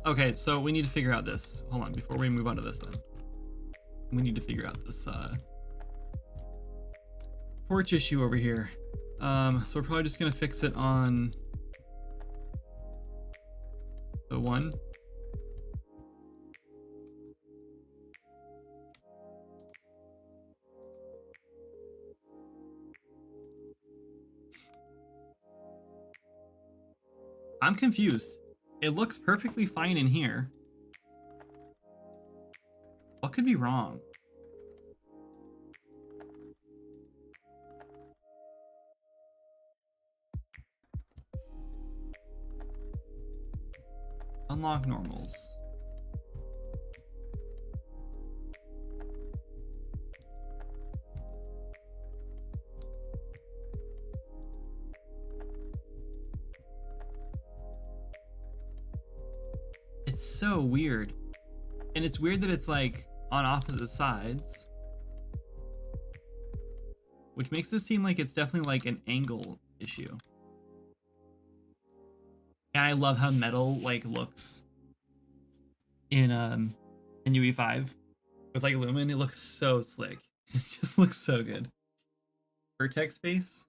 Okay, so we need to figure out this. Hold on, before we move on to this then. We need to figure out this porch issue over here. So we're probably just gonna fix it on the one. I'm confused. It looks perfectly fine in here. What could be wrong? Unlock normals. It's so weird. And it's weird that it's like on opposite sides. Which makes this seem like it's definitely like an angle issue. And I love how metal like looks in UE5 with like Lumen. It looks so slick. It just looks so good. Vertex face.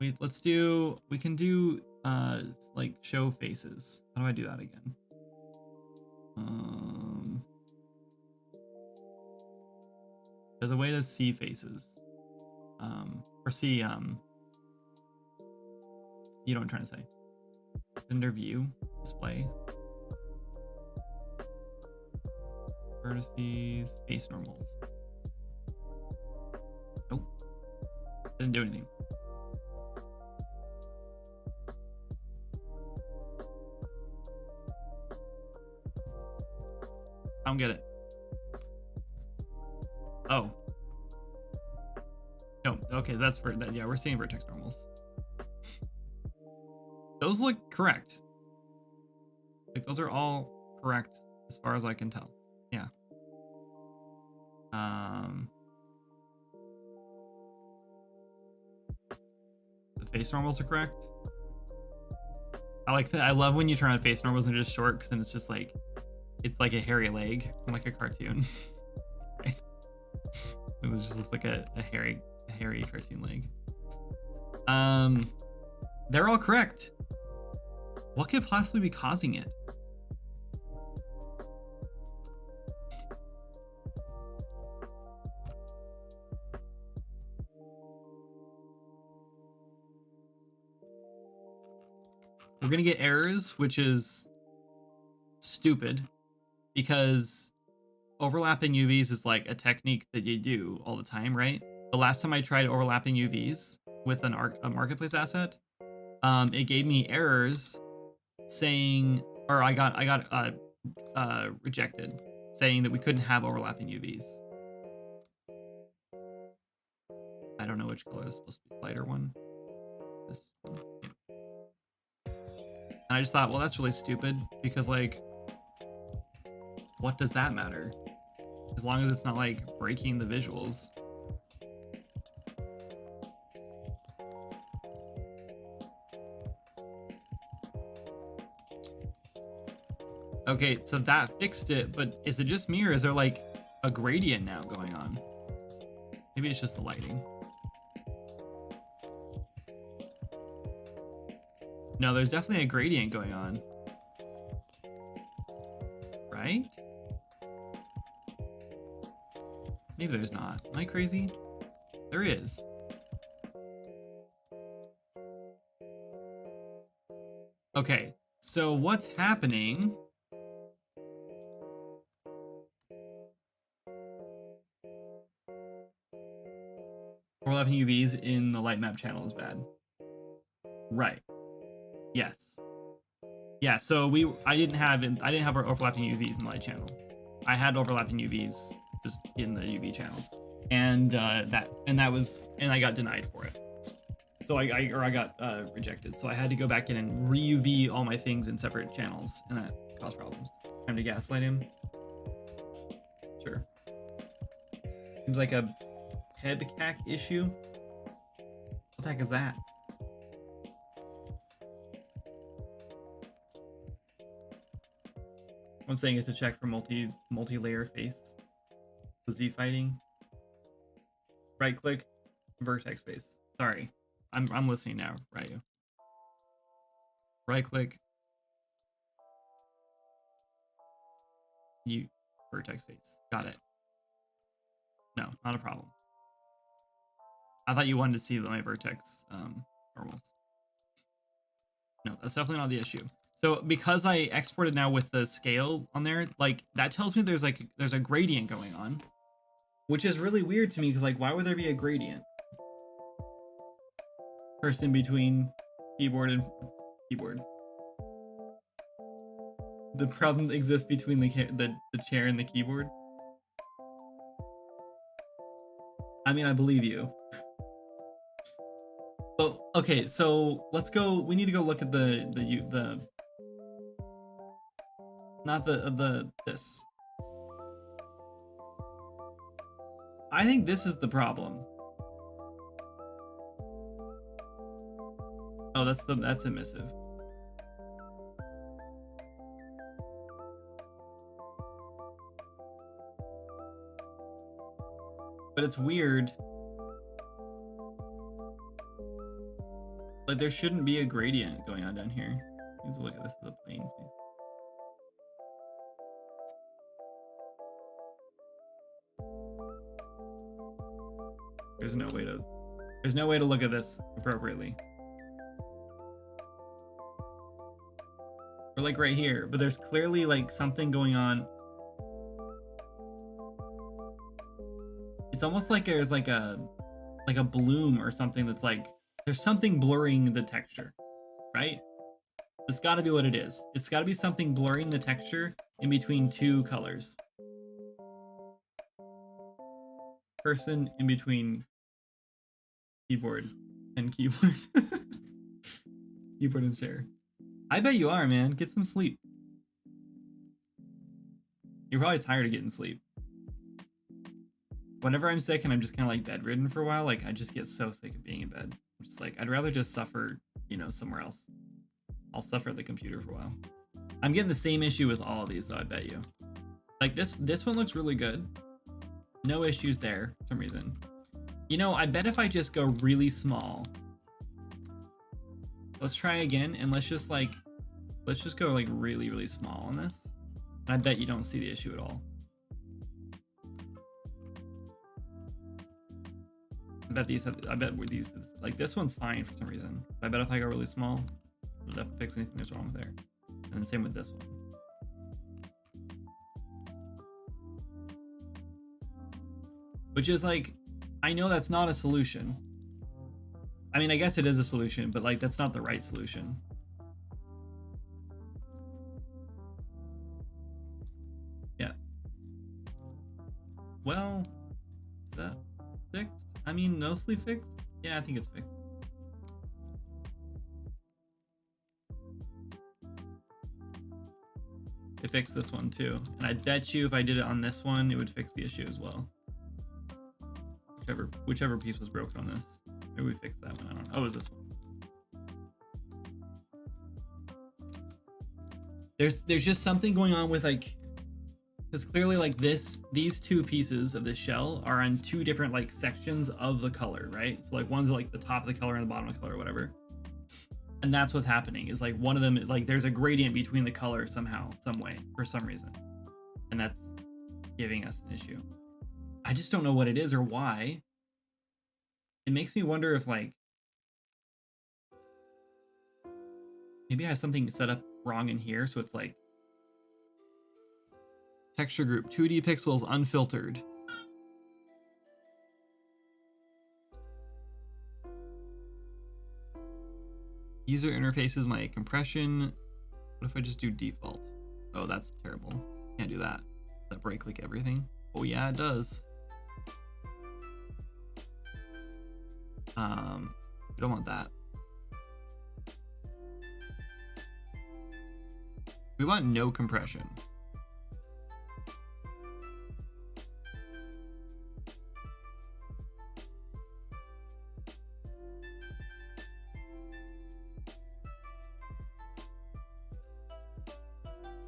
Wait, we can do like show faces. How do I do that again? There's a way to see faces. Or see, you know what I'm trying to say. Render view, display. Vertices, face normals. Nope. Didn't do anything. I don't get it. Oh. No, okay, that's for that. Yeah, we're seeing vertex normals. Those look correct. Like those are all correct as far as I can tell. Yeah. The face normals are correct. I like that. I love when you turn on face normals and they're just short because then it's like a hairy leg from like a cartoon. Right? It just looks like a hairy cartoon leg. They're all correct. What could possibly be causing it? We're gonna get errors, which is stupid because overlapping UVs is like a technique that you do all the time, right? The last time I tried overlapping UVs with a marketplace asset, it gave me errors saying, or I got rejected, saying that we couldn't have overlapping UVs. I don't know which color is supposed to be the lighter one. This one. And I just thought, well, that's really stupid because, like, what does that matter? As long as it's not like breaking the visuals. Okay, so that fixed it, but is it just me or is there like a gradient now going on? Maybe it's just the lighting. No, there's definitely a gradient going on. Right? Maybe there's not. Am I crazy? There is. Okay, so what's happening? Overlapping UVs in the light map channel is bad. Right. Yes. Yeah, so I didn't have overlapping UVs in the light channel. I had overlapping UVs just in the UV channel. And I got denied for it. So I got rejected. So I had to go back in and re-UV all my things in separate channels, and that caused problems. Time to gaslight him. Sure. Seems like a Hebcac issue. What the heck is that? What I'm saying is to check for multi-layer face. Z fighting. Right click, vertex face. Sorry, I'm listening now, Ryu. Right click. You vertex face. Got it. No, not a problem. I thought you wanted to see my vertex normals. No, that's definitely not the issue. So because I exported now with the scale on there, like that tells me there's a gradient going on, which is really weird to me because like why would there be a gradient? Person between keyboard and keyboard. The problem exists between the chair and the keyboard. I mean, I believe you. But okay, so let's go. We need to go look at this. I think this is the problem. Oh, that's emissive. But it's weird. Like there shouldn't be a gradient going on down here. Let's look at this as a plane, please. There's no way to look at this appropriately. Or like right here, but there's clearly like something going on. It's almost like there's like a bloom or something that's like there's something blurring the texture, right? That's got to be what it is. It's got to be something blurring the texture in between two colors. Person in between keyboard and keyboard. Keyboard and chair. I bet you are, man. Get some sleep. You're probably tired of getting sleep. Whenever I'm sick and I'm just kind of like bedridden for a while, like I just get so sick of being in bed. I'm just like, I'd rather just suffer, you know, somewhere else. I'll suffer at the computer for a while. I'm getting the same issue with all of these though, I bet you. Like this one looks really good. No issues there for some reason. You know, I bet if I just go really small. let's try again, and let's just go like really, really small on this. And I bet you don't see the issue at all. I bet these like this one's fine for some reason. I bet if I go really small, it'll definitely fix anything that's wrong there. And the same with this one. Which is like, I know that's not a solution. I mean, I guess it is a solution, but like that's not the right solution. Yeah. Well, is that fixed? I mean, mostly fixed? Yeah, I think it's fixed. It fixed this one too. And I bet you if I did it on this one, it would fix the issue as well. Whichever piece was broken on this. Maybe we fixed that one. I don't know. Oh, it was this one. There's just something going on with like, because clearly like these two pieces of this shell are on two different like sections of the color, right? So like one's like the top of the color and the bottom of the color or whatever. And that's what's happening is like one of them, like there's a gradient between the colors somehow, some way, for some reason. And that's giving us an issue. I just don't know what it is or why. It makes me wonder if like, maybe I have something set up wrong in here. So it's like texture group, 2D pixels unfiltered. User interfaces my compression. What if I just do default? Oh, that's terrible. Can't do that. Does that break like everything? Oh yeah, it does. We don't want that. We want no compression.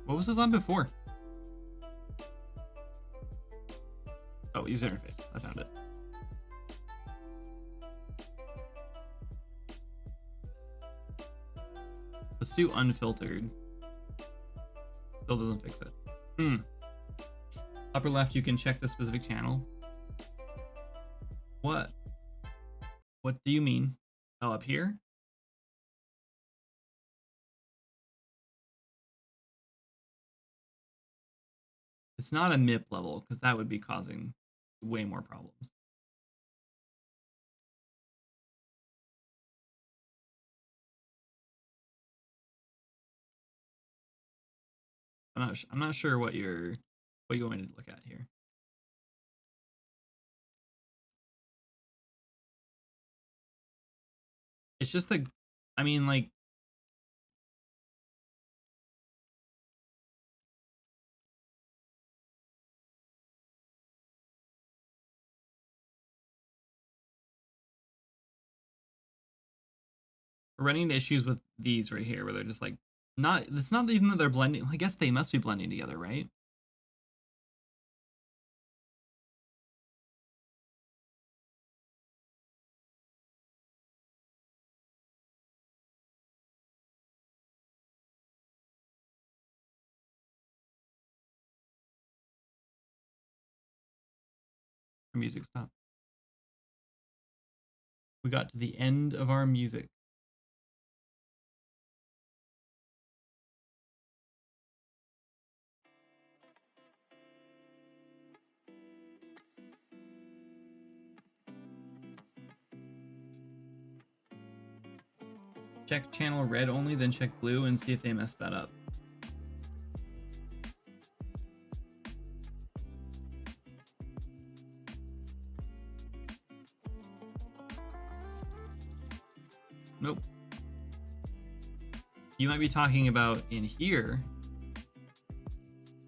What was this on before? Oh, user interface. I found it. Let's do unfiltered. Still doesn't fix it. Upper left, you can check the specific channel. What? What do you mean? Oh, up here? It's not a MIP level, because that would be causing way more problems. I'm not sure what you want me to look at here. It's just like, I mean, like, we're running into issues with these right here where they're just like, it's not even that they're blending. I guess they must be blending together, right? Music stop. We got to the end of our music. Check channel red only, then check blue and see if they messed that up. Nope. You might be talking about in here.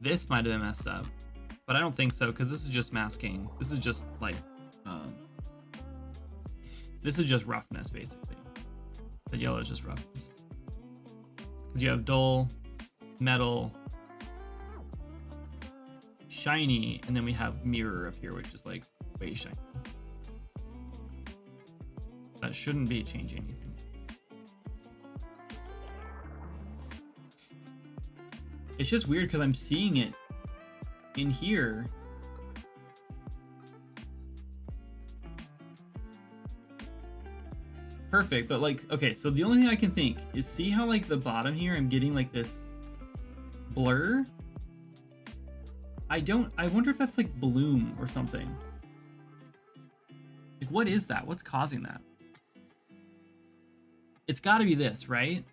This might have been messed up, but I don't think so because this is just masking. This is just like, this is just roughness basically. The yellow is just roughness. Because you have dull, metal, shiny, and then we have mirror up here, which is like way shiny. That shouldn't be changing anything. It's just weird because I'm seeing it in here. Perfect, but like, okay, so the only thing I can think is see how like the bottom here, I'm getting like this blur. I wonder if that's like bloom or something. Like, what is that? What's causing that? It's gotta be this, right?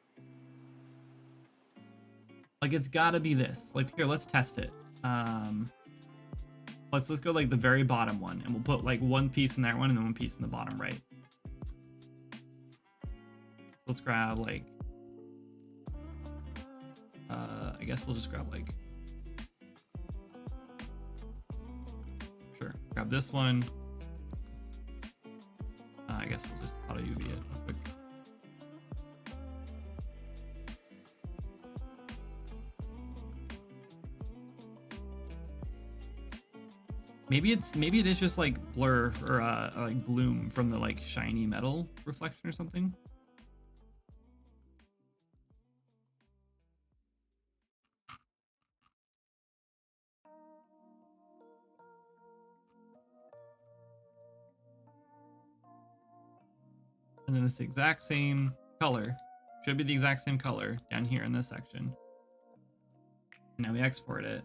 Like, it's gotta be this. Like, here, let's test it. Let's go like the very bottom one, and we'll put like one piece in that one and then one piece in the bottom right. Let's grab like, I guess we'll just grab like, sure, grab this one. I guess we'll just auto UV it real quick. Maybe it is just like blur or like bloom from the like shiny metal reflection or something. And then this exact same color should be the exact same color down here in this section. Now we export it.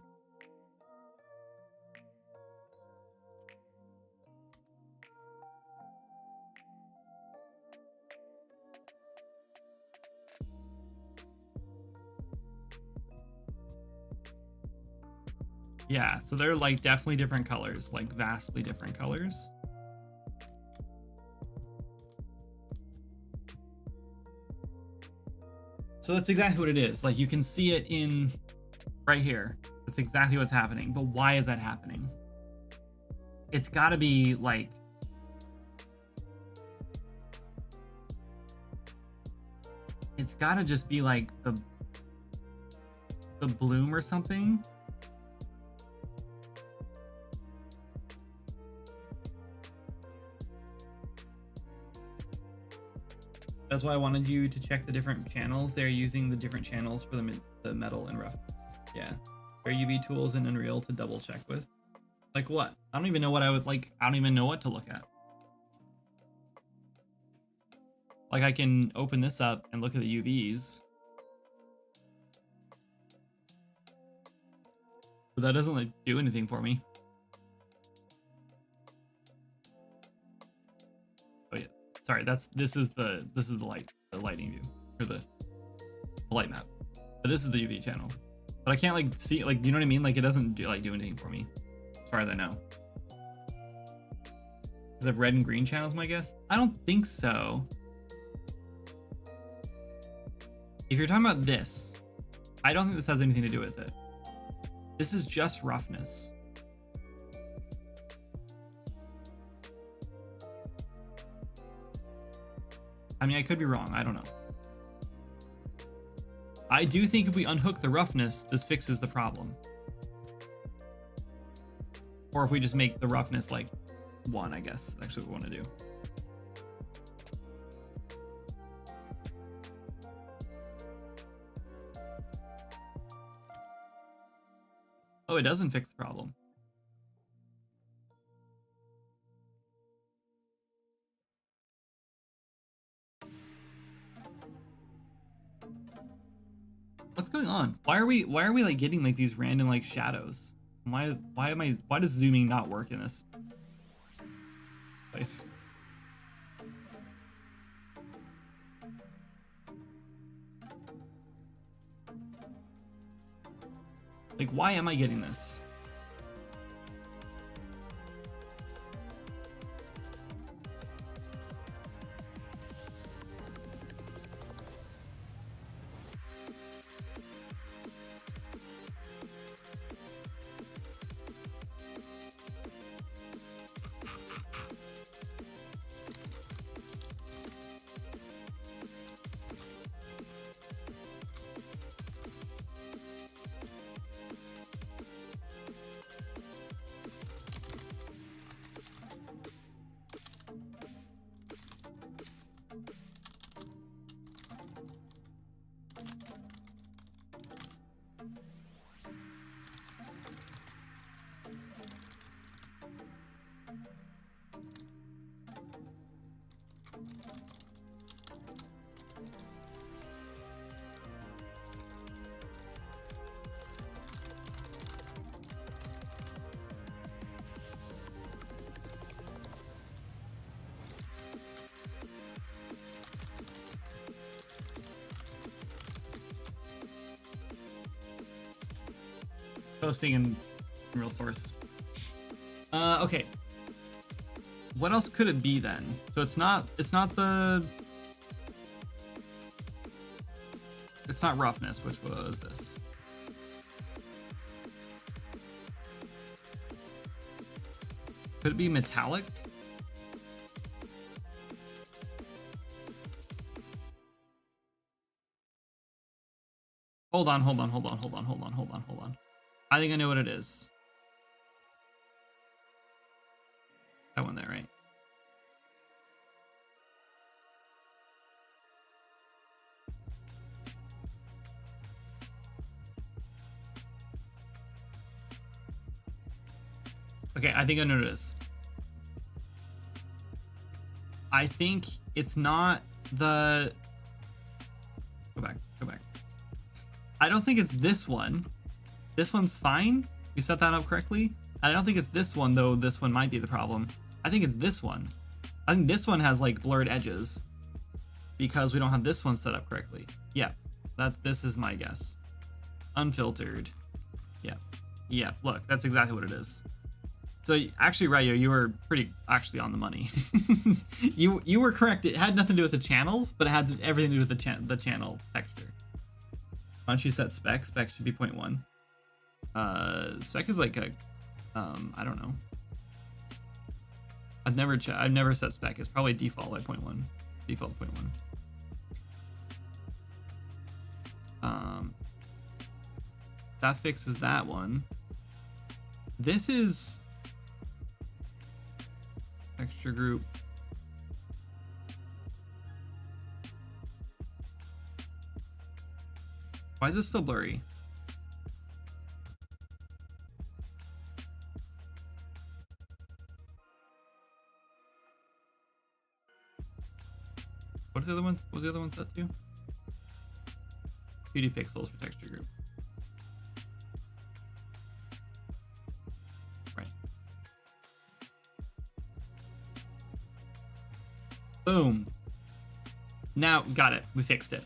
Yeah, so they're like definitely different colors, like vastly different colors. So that's exactly what it is. Like, you can see it in right here. That's exactly what's happening. But why is that happening? It's got to be like, it's got to just be like the bloom or something. That's why I wanted you to check the different channels. They're using the different channels for the metal and roughness. Yeah. Their UV tools in Unreal to double check with. Like what? I don't even know what I would like. I don't even know what to look at. Like, I can open this up and look at the UVs. But that doesn't like do anything for me. Oh yeah. Sorry, this is the lighting view, or the light map. But this is the UV channel. But I can't like see, like, you know what I mean? Like, it doesn't do anything for me, as far as I know. Does it have red and green channels, my guess? I don't think so. If you're talking about this, I don't think this has anything to do with it. This is just roughness. I mean, I could be wrong. I don't know. I do think if we unhook the roughness, this fixes the problem. Or if we just make the roughness like 1, I guess. That's actually what we want to do. Oh, it doesn't fix the problem. What's going on? Why are we like getting like these random like shadows? Why does zooming not work in this place? Like, why am I getting this? posting in real source. Okay. What else could it be then? So it's not roughness, which was this. Could it be metallic? Hold on. I think I know what it is. That one there, right? Okay, I think I know what it is. I think it's not the... Go back. I don't think it's this one. This one's fine. You set that up correctly. I don't think it's this one, though. This one might be the problem. I think it's this one. I think this one has like blurred edges because we don't have this one set up correctly. Yeah, this is my guess. Unfiltered. Yeah. Look, that's exactly what it is. So actually, Ryo, you were pretty actually on the money. you were correct. It had nothing to do with the channels, but it had everything to do with the channel texture. Why don't you set spec? Spec should be 0.1. Spec is like a, I don't know. I've never set spec. It's probably default at 0.1. Default 0.1. That fixes that one. This is texture group. Why is this still blurry? What was the other one set to? 2D pixels for texture group. Right. Boom. Now, got it. We fixed it.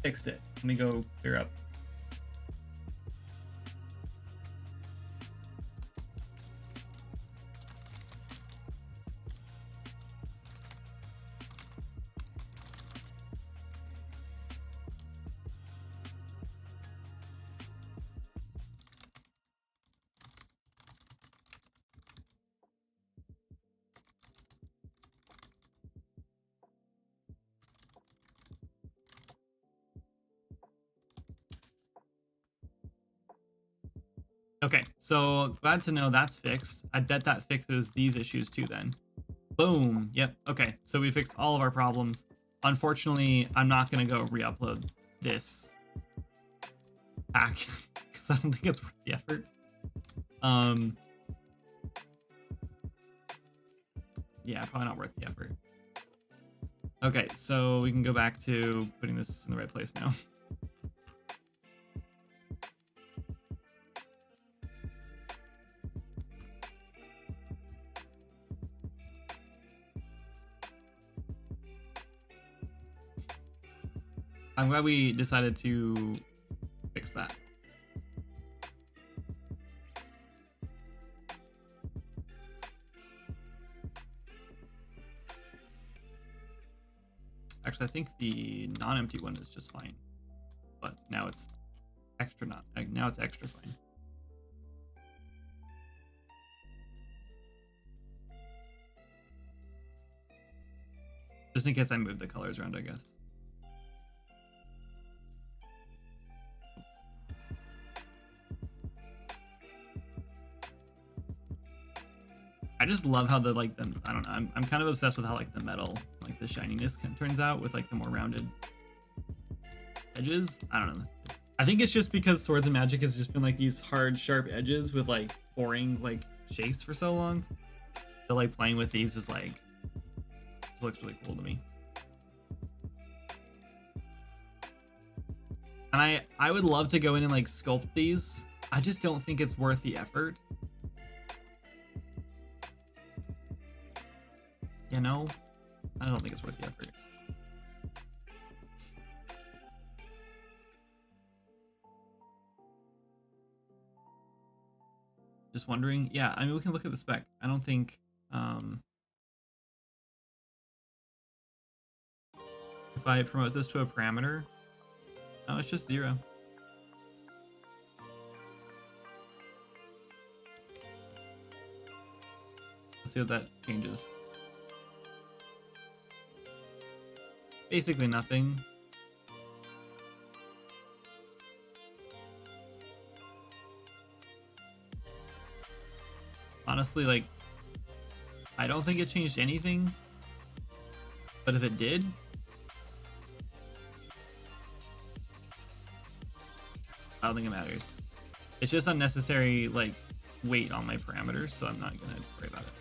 Let me go clear up. Okay, so glad to know that's fixed. I bet that fixes these issues too then. Boom. Yep. Okay, so we fixed all of our problems. Unfortunately, I'm not going to go re-upload this pack because I don't think it's worth the effort. Yeah, probably not worth the effort. Okay, so we can go back to putting this in the right place now. I'm glad we decided to fix that. Actually, I think the non-empty one is just fine, but now it's extra now it's extra fine. Just in case I move the colors around, I guess. I just love how the I don't know, I'm kind of obsessed with how like the metal, like the shininess turns out with like the more rounded edges. I don't know. I think it's just because Swords and Magic has just been like these hard, sharp edges with like boring like shapes for so long. So like playing with these is like, this looks really cool to me. And I would love to go in and like sculpt these. I just don't think it's worth the effort. You know, I don't think it's worth the effort. just wondering. Yeah, I mean, we can look at the spec. I don't think if I promote this to a parameter, no, it's just 0. Let's see what that changes. Basically nothing. Honestly, like, I don't think it changed anything, but if it did, I don't think it matters. It's just unnecessary, like, weight on my parameters, so I'm not gonna worry about it.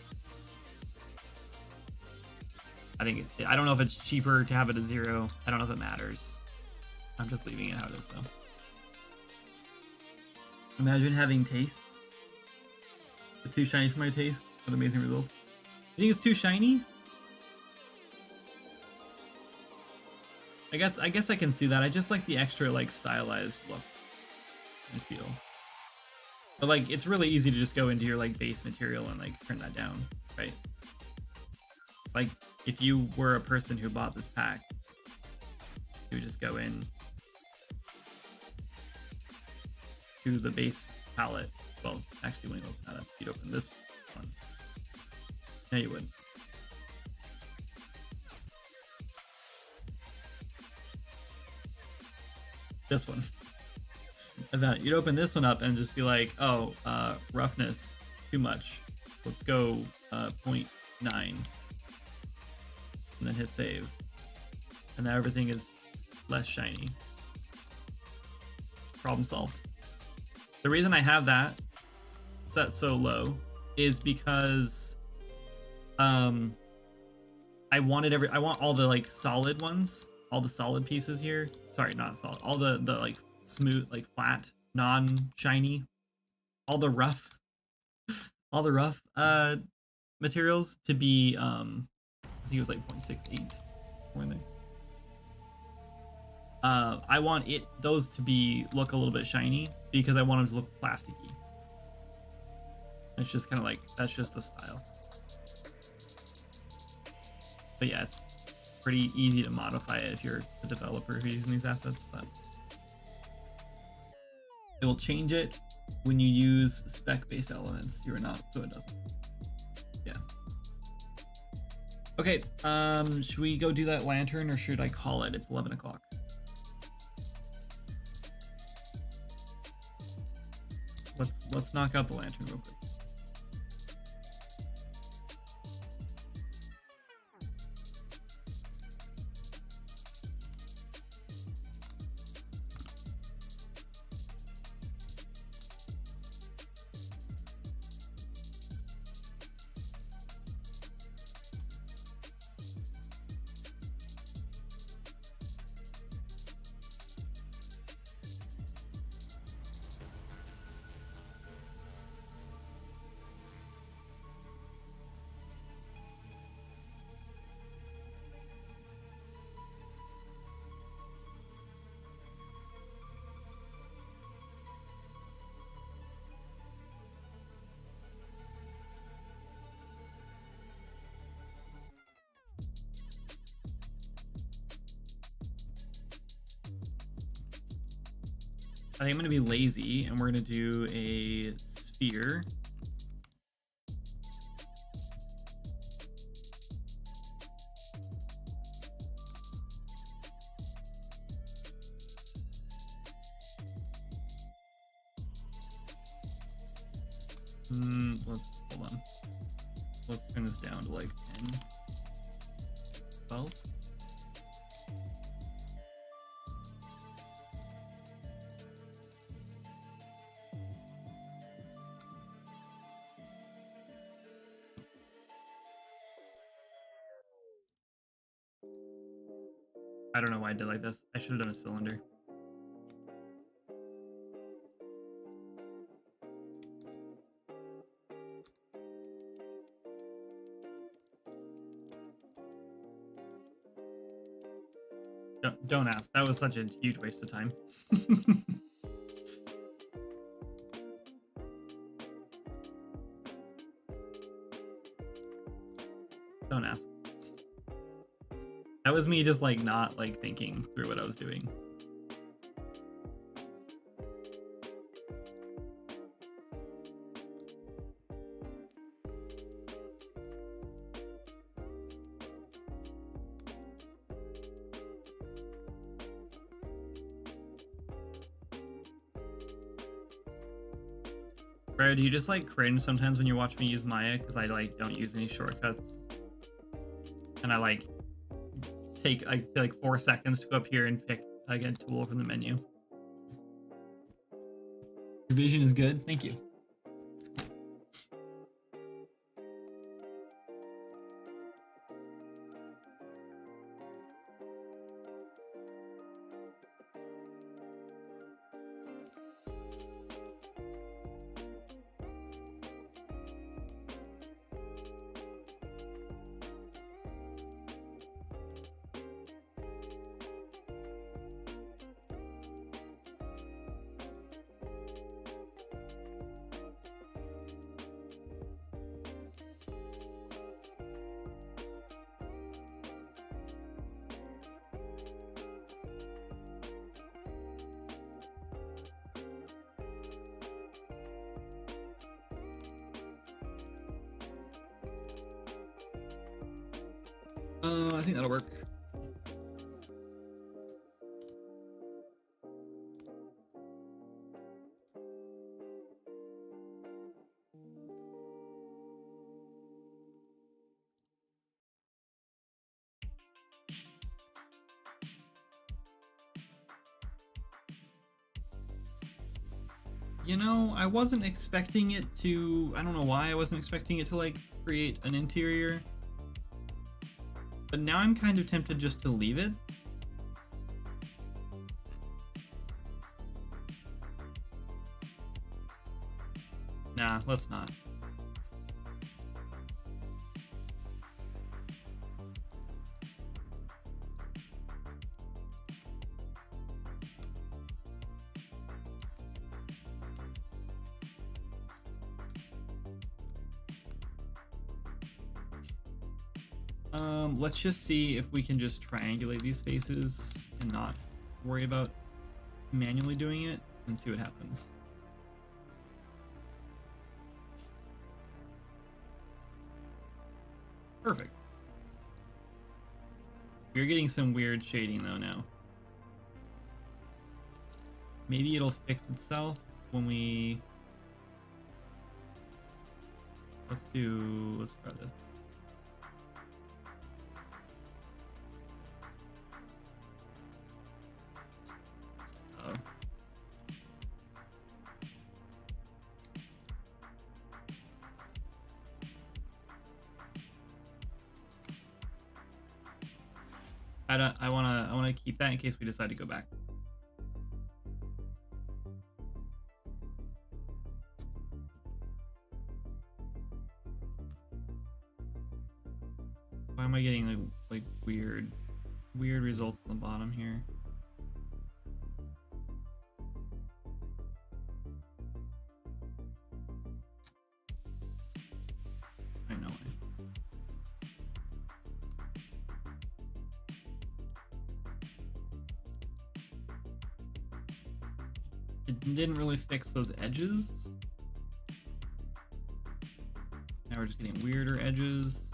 I think I don't know if it's cheaper to have it a 0. I don't know if it matters. I'm just leaving it how it is, though. Imagine having taste. It's too shiny for my taste, with amazing results. You think it's too shiny? I guess I can see that. I just like the extra, like, stylized look and feel. But, like, it's really easy to just go into your, like, base material and, like, turn that down, right? Like, if you were a person who bought this pack, you would just go in to the base palette. Well, actually, when you open that up, you'd open this one. No, you wouldn't. This one. You'd open this one up and just be like, oh, roughness, too much. Let's go 0.9. And then hit save. And now everything is less shiny. Problem solved. The reason I have that set so low is because I want all the, like, solid ones, all the solid pieces here. Sorry, not solid. All the like smooth, like, flat, non-shiny, all the rough materials to be I think it was like 0.68 or in there. I want those to look a little bit shiny because I want them to look plasticky. It's just kind of like, that's just the style. But yeah, it's pretty easy to modify it if you're a developer who's using these assets, but it will change it when you use spec-based elements. You are not, so it doesn't. Yeah. Okay, should we go do that lantern or should I call it? It's 11 o'clock. Let's knock out the lantern real quick. I think I'm going to be lazy and we're going to do a sphere. Hold on. Let's turn this down to like 10, 12. I don't know why I did like this. I should have done a cylinder. Don't ask. That was such a huge waste of time. Don't ask. That was me just like not like thinking through what I was doing. Bro, do you just like cringe sometimes when you watch me use Maya? Because I like don't use any shortcuts. And I like take like 4 seconds to go up here and pick like a tool from the menu. Your vision is good. Thank you. I think that'll work. You know, I wasn't expecting it to, I don't know why I wasn't expecting it to like create an interior. But now I'm kind of tempted just to leave it. Nah, let's not. Let's just see if we can just triangulate these faces and not worry about manually doing it and see what happens. Perfect. You're getting some weird shading though now. Maybe it'll fix itself when we... let's try this. I wanna keep that in case we decide to go back. Why am I getting like weird results on the bottom here? I know. It didn't really fix those edges. Now we're just getting weirder edges.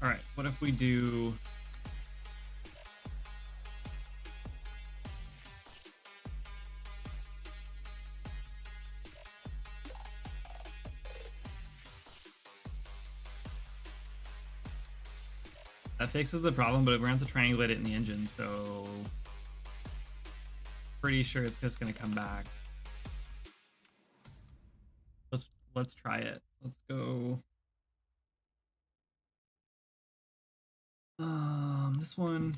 All right, what if we do... That fixes the problem, but we're going to have to triangulate it in the engine, so... Pretty sure it's just going to come back. Let's try it. Let's go... this one...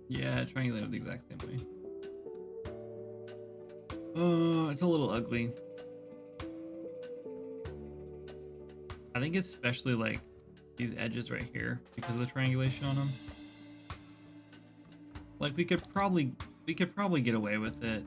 Yeah, triangulate it the exact same way. It's a little ugly. I think especially like these edges right here because of the triangulation on them. Like we could probably get away with it.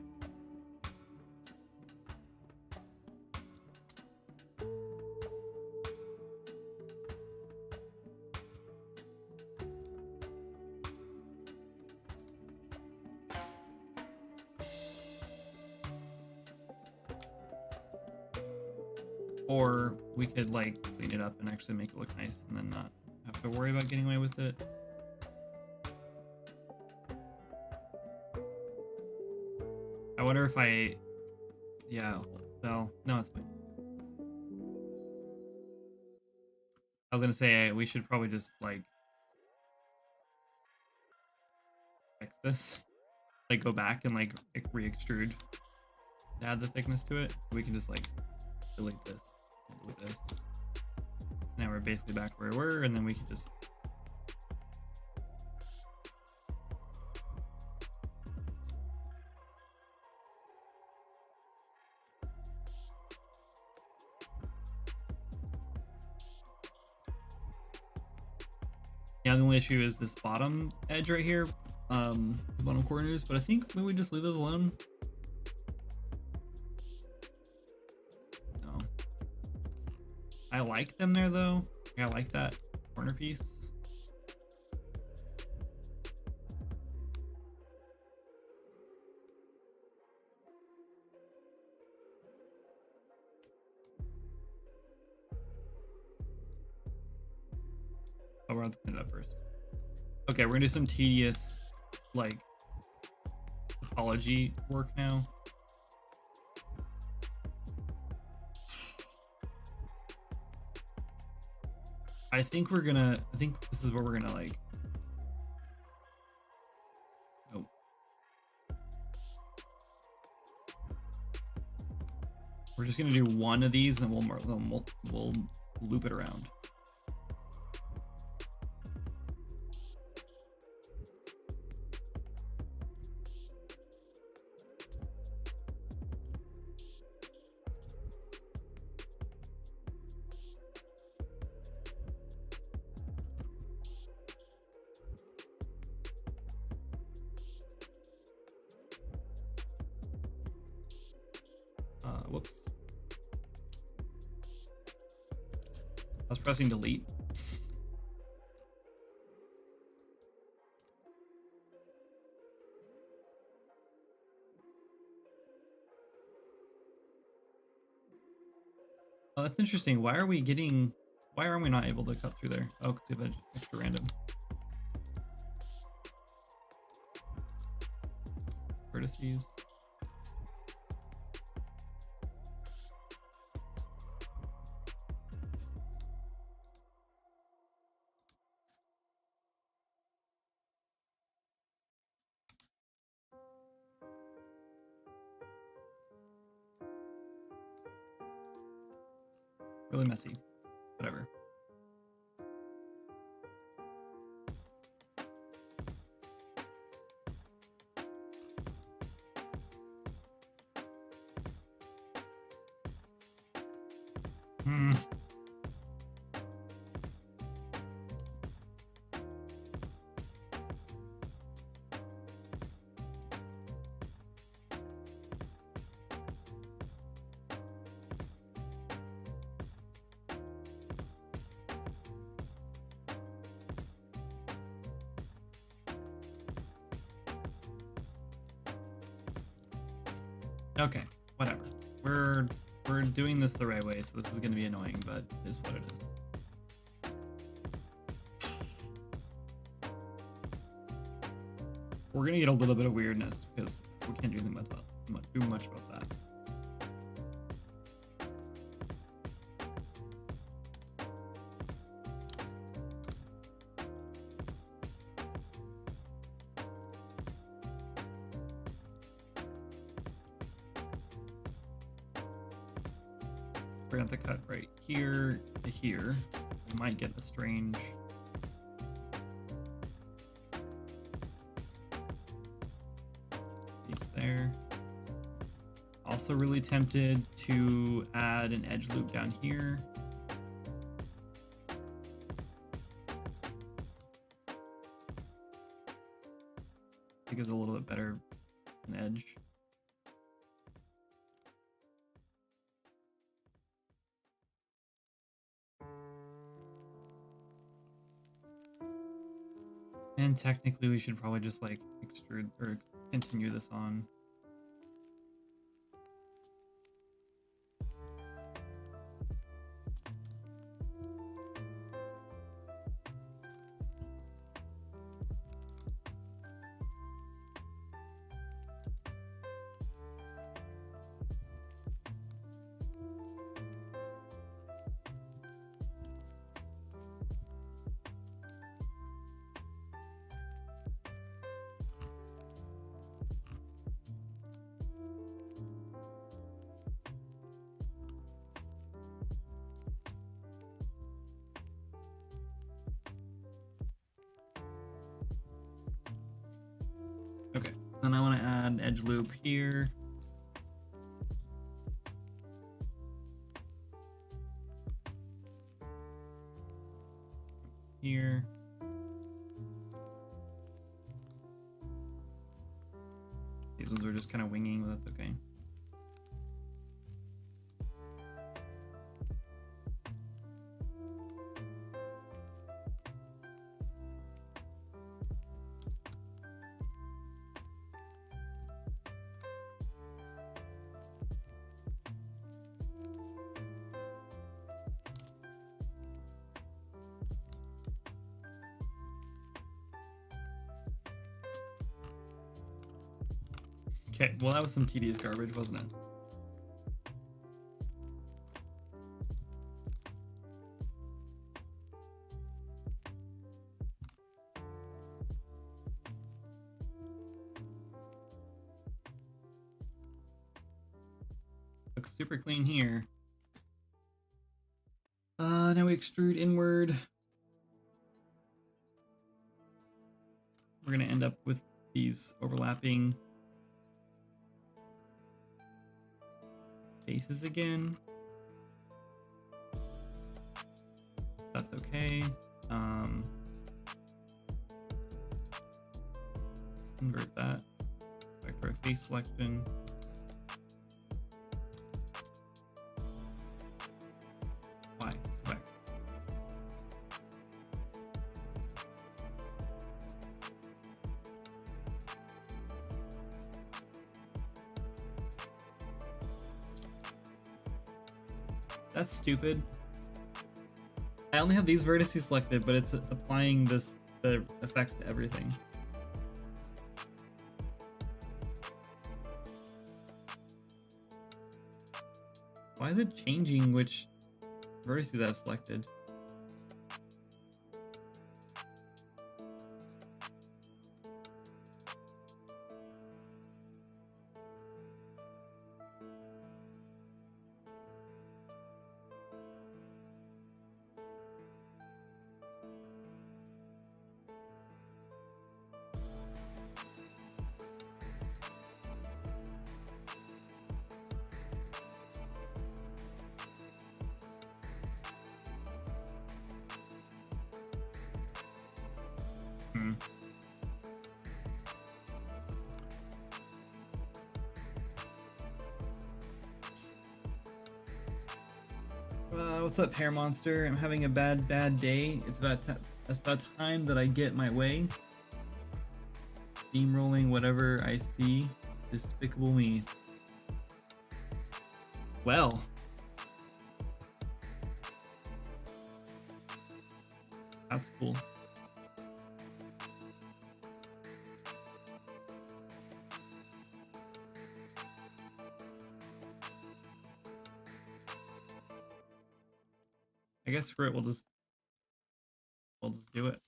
Or we could like clean it up and actually make it look nice and then not have to worry about getting away with it. I wonder if yeah, well, no, it's fine. I was gonna say we should probably just like fix this, like go back and like re-extrude, add the thickness to it. We can just like delete this. With this. Now we're basically back where we were, and then we can just yeah, the only issue is this bottom edge right here, the bottom corners, but I think maybe we just leave those alone. I like them there though. I like that corner piece. Oh, we're going to clean it up first. Okay, we're gonna do some tedious like topology work now. I think this is where we're gonna like, oh. We're just gonna do one of these and then we'll loop it around. Whoops. I was pressing delete. Oh, that's interesting. Why aren't we not able to cut through there? Oh, because it's extra random. Vertices. Really messy. Whatever. Hmm. Okay, whatever. We're doing this the right way, so this is gonna be annoying, but it is what it is. We're gonna get a little bit of weirdness because we can't do much about that. We're gonna have to cut right here to here. We might get a strange piece there. Also really tempted to add an edge loop down here. I think it's a little bit better an edge. And technically we should probably just like extrude or continue this on. Okay, then I want to add an edge loop here. Here. These ones are just kind of winging, but that's okay. Okay, well that was some tedious garbage, wasn't it? Looks super clean here. Now we extrude inward. We're gonna end up with these overlapping faces again. That's okay. Invert that. Back to our face selection. Why? Why? That's stupid. I only have these vertices selected, but it's applying the effects to everything. Why is it changing which vertices I've selected? Hmm. What's up, Hair Monster? I'm having a bad day. It's about time that I get my way. Steamrolling whatever I see. Despicable me. Well. That's cool. I guess for it, we'll just do it.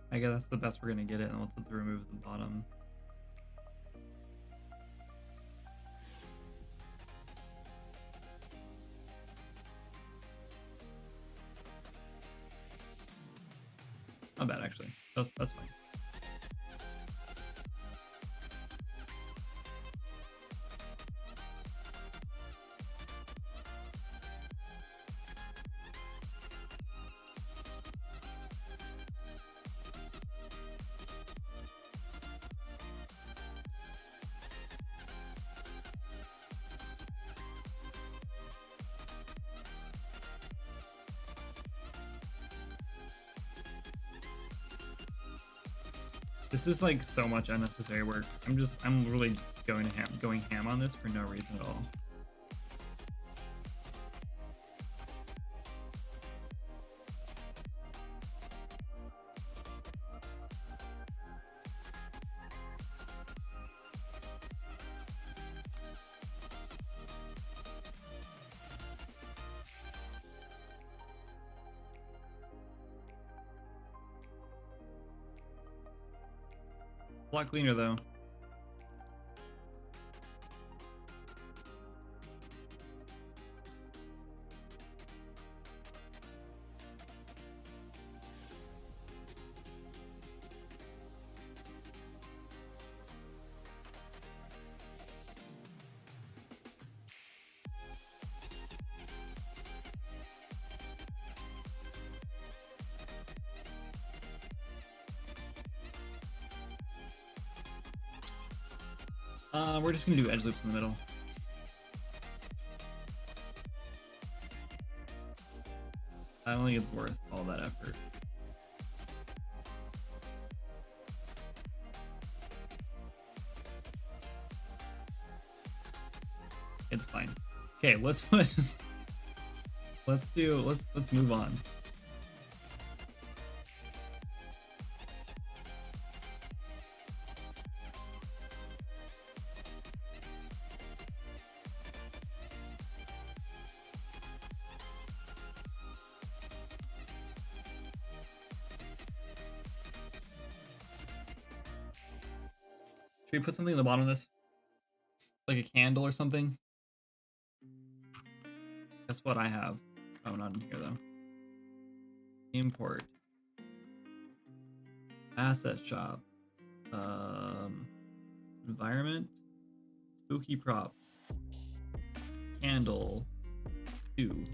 I guess that's the best we're gonna get it, and let's have to remove the bottom. Not bad, actually. That's fine. This is like so much unnecessary work. I'm really going ham on this for no reason at all. A lot cleaner though. We're just gonna do edge loops in the middle. I don't think it's worth all that effort. It's fine. Okay, let's put let's move on. Should we put something at the bottom of this? Like a candle or something? That's what I have. Oh, not in here though. Import. Asset shop. Environment. Spooky props. Candle. 2.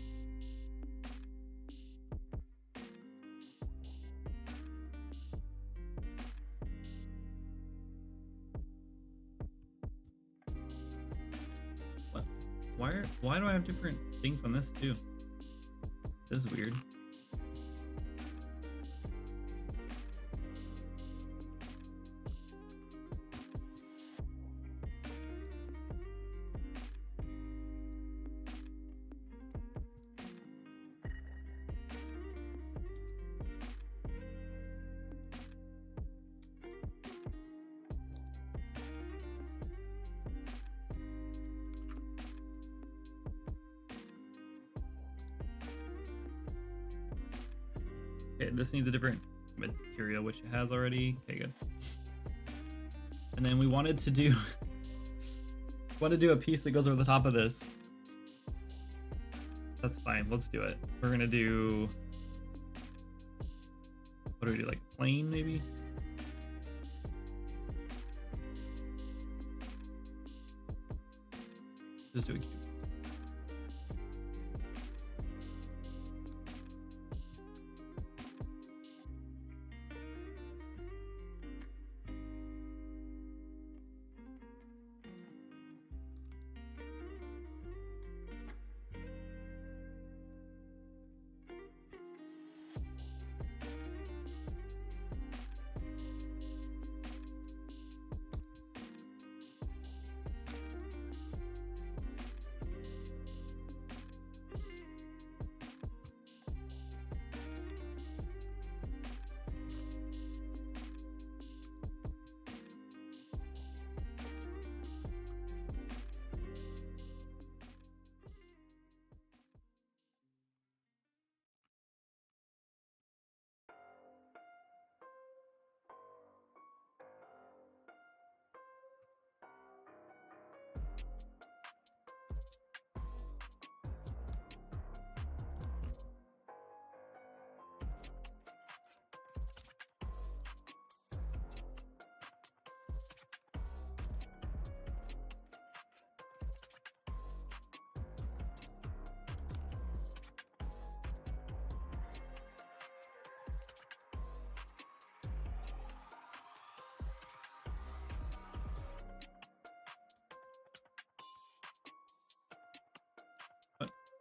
Why do I have different things on this too? This is weird. Okay, this needs a different material, which it has already. Okay, good. And then we wanted to do a piece that goes over the top of this. That's fine. Let's do it. We're gonna do, what do we do? Like a plane, maybe? just do a cube.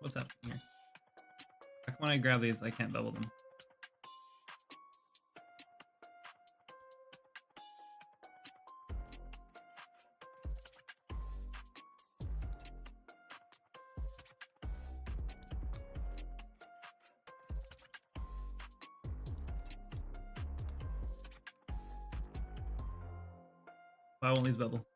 What's happening here? How come when I grab these, I can't bevel them? Why won't these bevel?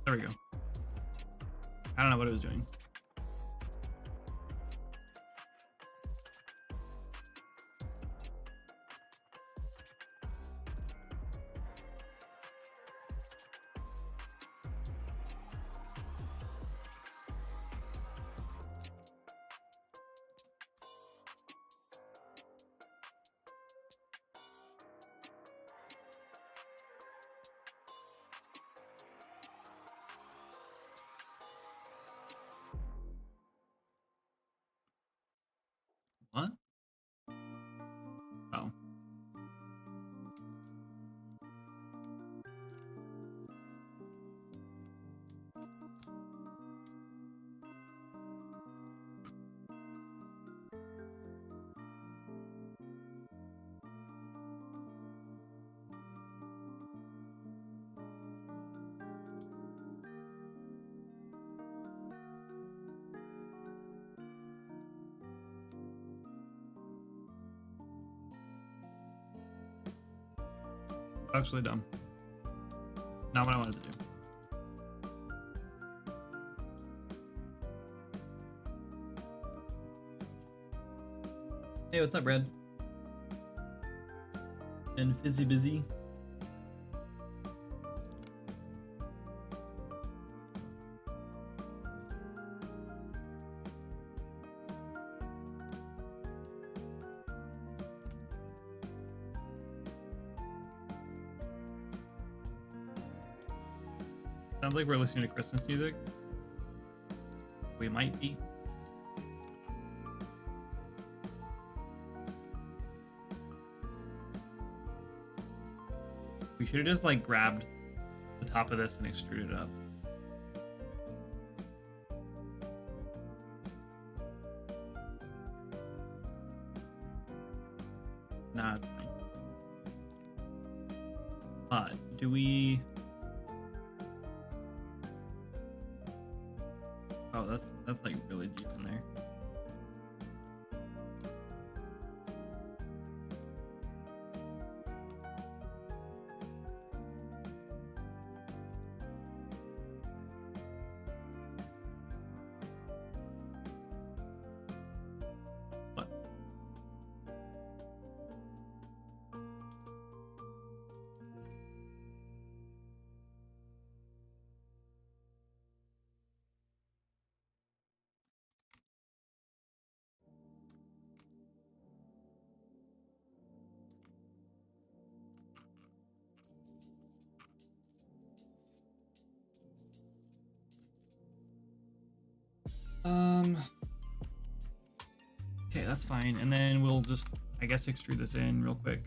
There we go. I don't know what it was doing. What? Oh. Actually dumb. Not what I wanted to do. Hey, what's up, Brad? And Fizzy Busy. Sounds like we're listening to Christmas music. We might be. We should have just like grabbed the top of this and extruded it up. Nah, it's fine. Do we? Oh, that's like really deep in there. What? Okay, that's fine. And then we'll just, I guess, extrude this in real quick.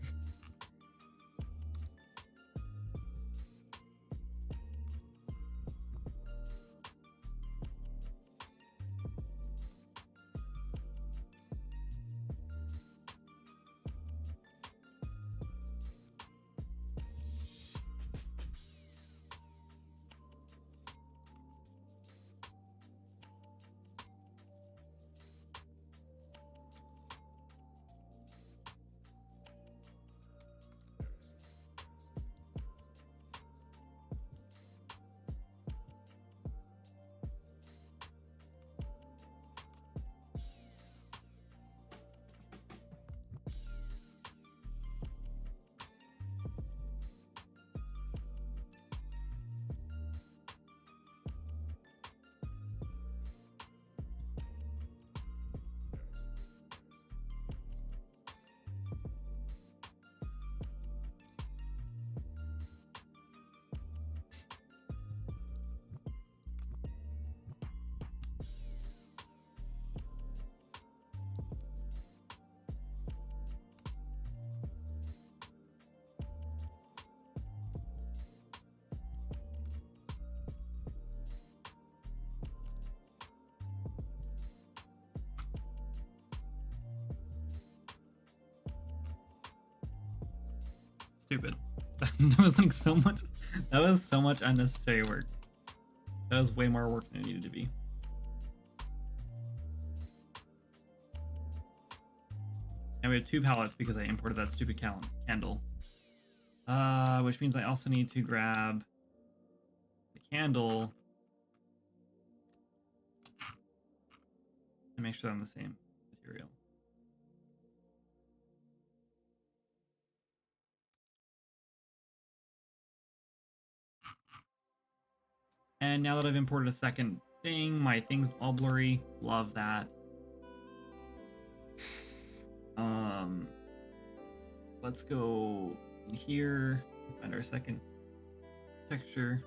Stupid. That was like so much. That was so much unnecessary work. That was way more work than it needed to be. And we have 2 pallets because I imported that stupid candle. Which means I also need to grab the candle and make sure I'm the same material. And now that I've imported a second thing, my thing's all blurry. Love that. Let's go in here, find our second texture.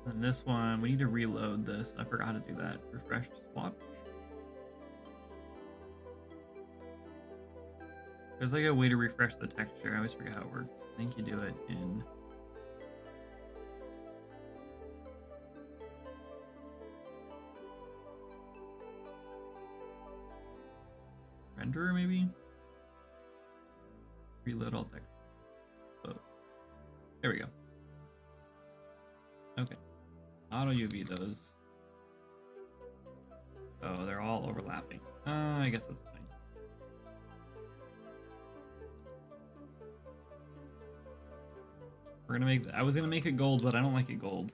And this one, we need to reload this. I forgot how to do that. Refresh swap. There's like a way to refresh the texture. I always forget how it works. I think you do it in renderer, maybe? Reload all texture. Oh, there we go. Okay. Auto UV those. Oh, they're all overlapping. I guess that's fine. We're gonna make. I was gonna make it gold, but I don't like it gold.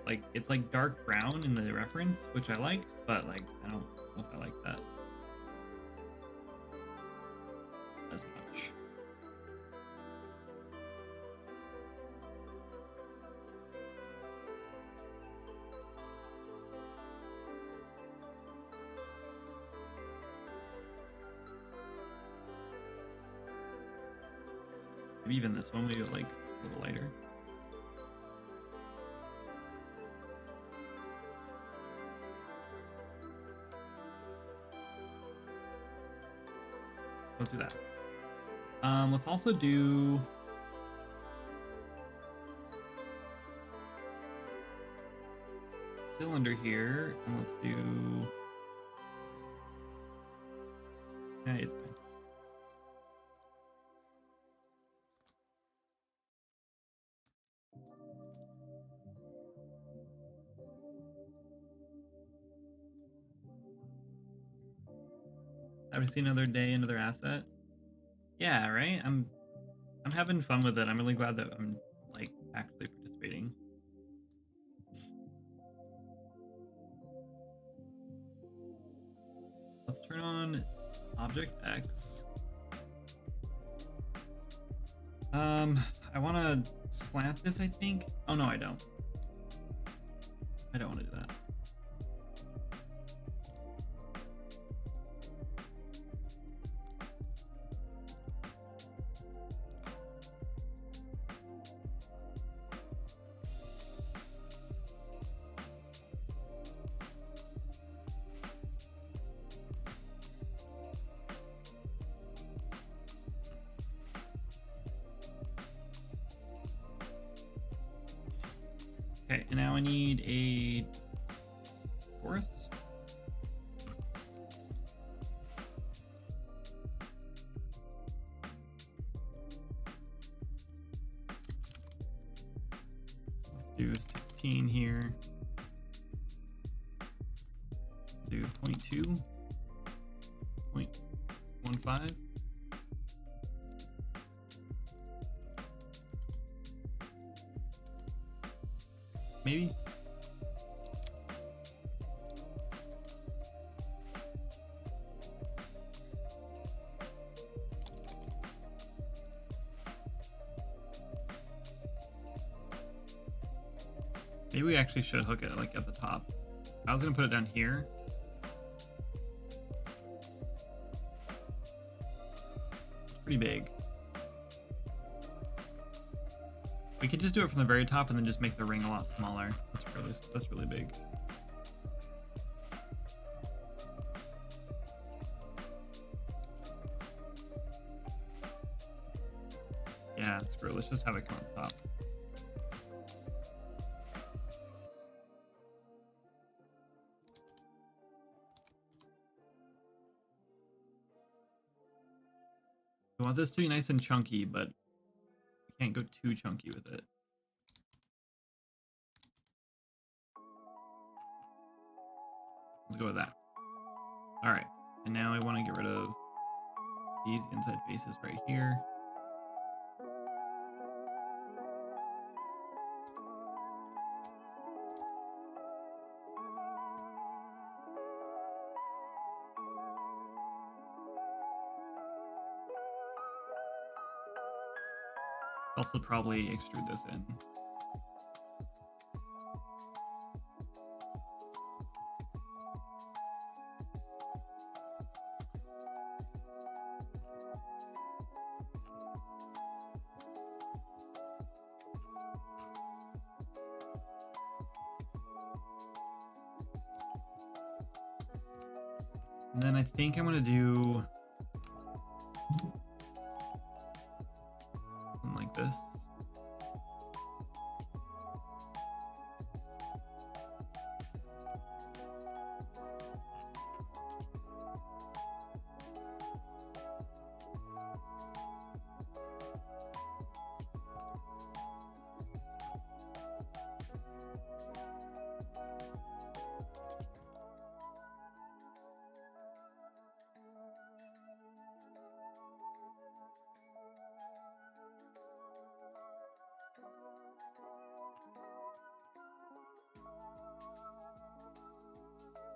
Like it's like dark brown in the reference, which I liked, but like I don't know if I like that as much. Maybe even this one, maybe like a little lighter. Let's do that. Let's also do cylinder here, and let's do. Yeah, it's fine. Have you seen another day, another asset? Yeah, right? I'm having fun with it. I'm really glad that I'm like actually participating. Let's turn on Object X. I want to slant this, I think. Oh no, I don't. I don't want to do that. Okay, and now I need a forest. Let's do 16 here. Do 0.2, 0.15. Maybe. Maybe we actually should hook it like at the top. I was gonna put it down here. It's pretty big. We could just do it from the very top and then just make the ring a lot smaller. That's really big. Yeah, screw it. Let's just have it come on top. We want this to be nice and chunky, but we can't go too chunky with it. Let's go with that. All right, and now I want to get rid of these inside faces right here. Also probably extrude this in. And then I think I'm gonna do something like this.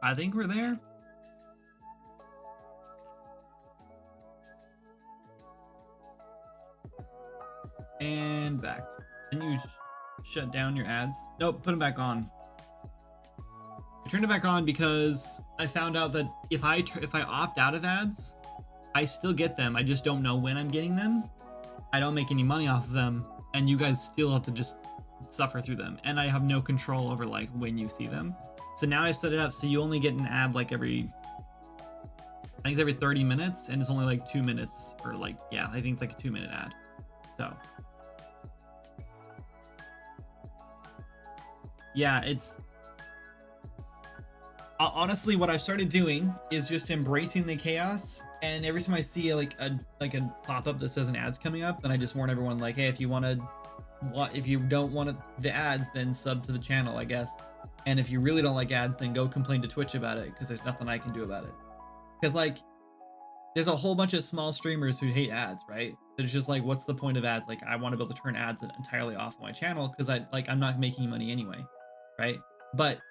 I think we're there. And back. Can you shut down your ads? Nope, put them back on. I turned it back on because I found out that if I opt out of ads, I still get them. I just don't know when I'm getting them. I don't make any money off of them, and you guys still have to just suffer through them. And I have no control over like when you see them. So now I set it up so you only get an ad like every 30 minutes, and it's only like 2 minutes, or like, yeah, I think it's like a 2-minute ad. So yeah, it's honestly what I've started doing is just embracing the chaos, and every time I see a pop-up that says an ad's coming up, then I just warn everyone like, hey, if you don't want the ads, then sub to the channel, I guess. And if you really don't like ads, then go complain to Twitch about it, because there's nothing I can do about it. Because like, there's a whole bunch of small streamers who hate ads, right? It's just like, what's the point of ads? Like, I want to be able to turn ads entirely off on my channel because I'm not making money anyway, right? But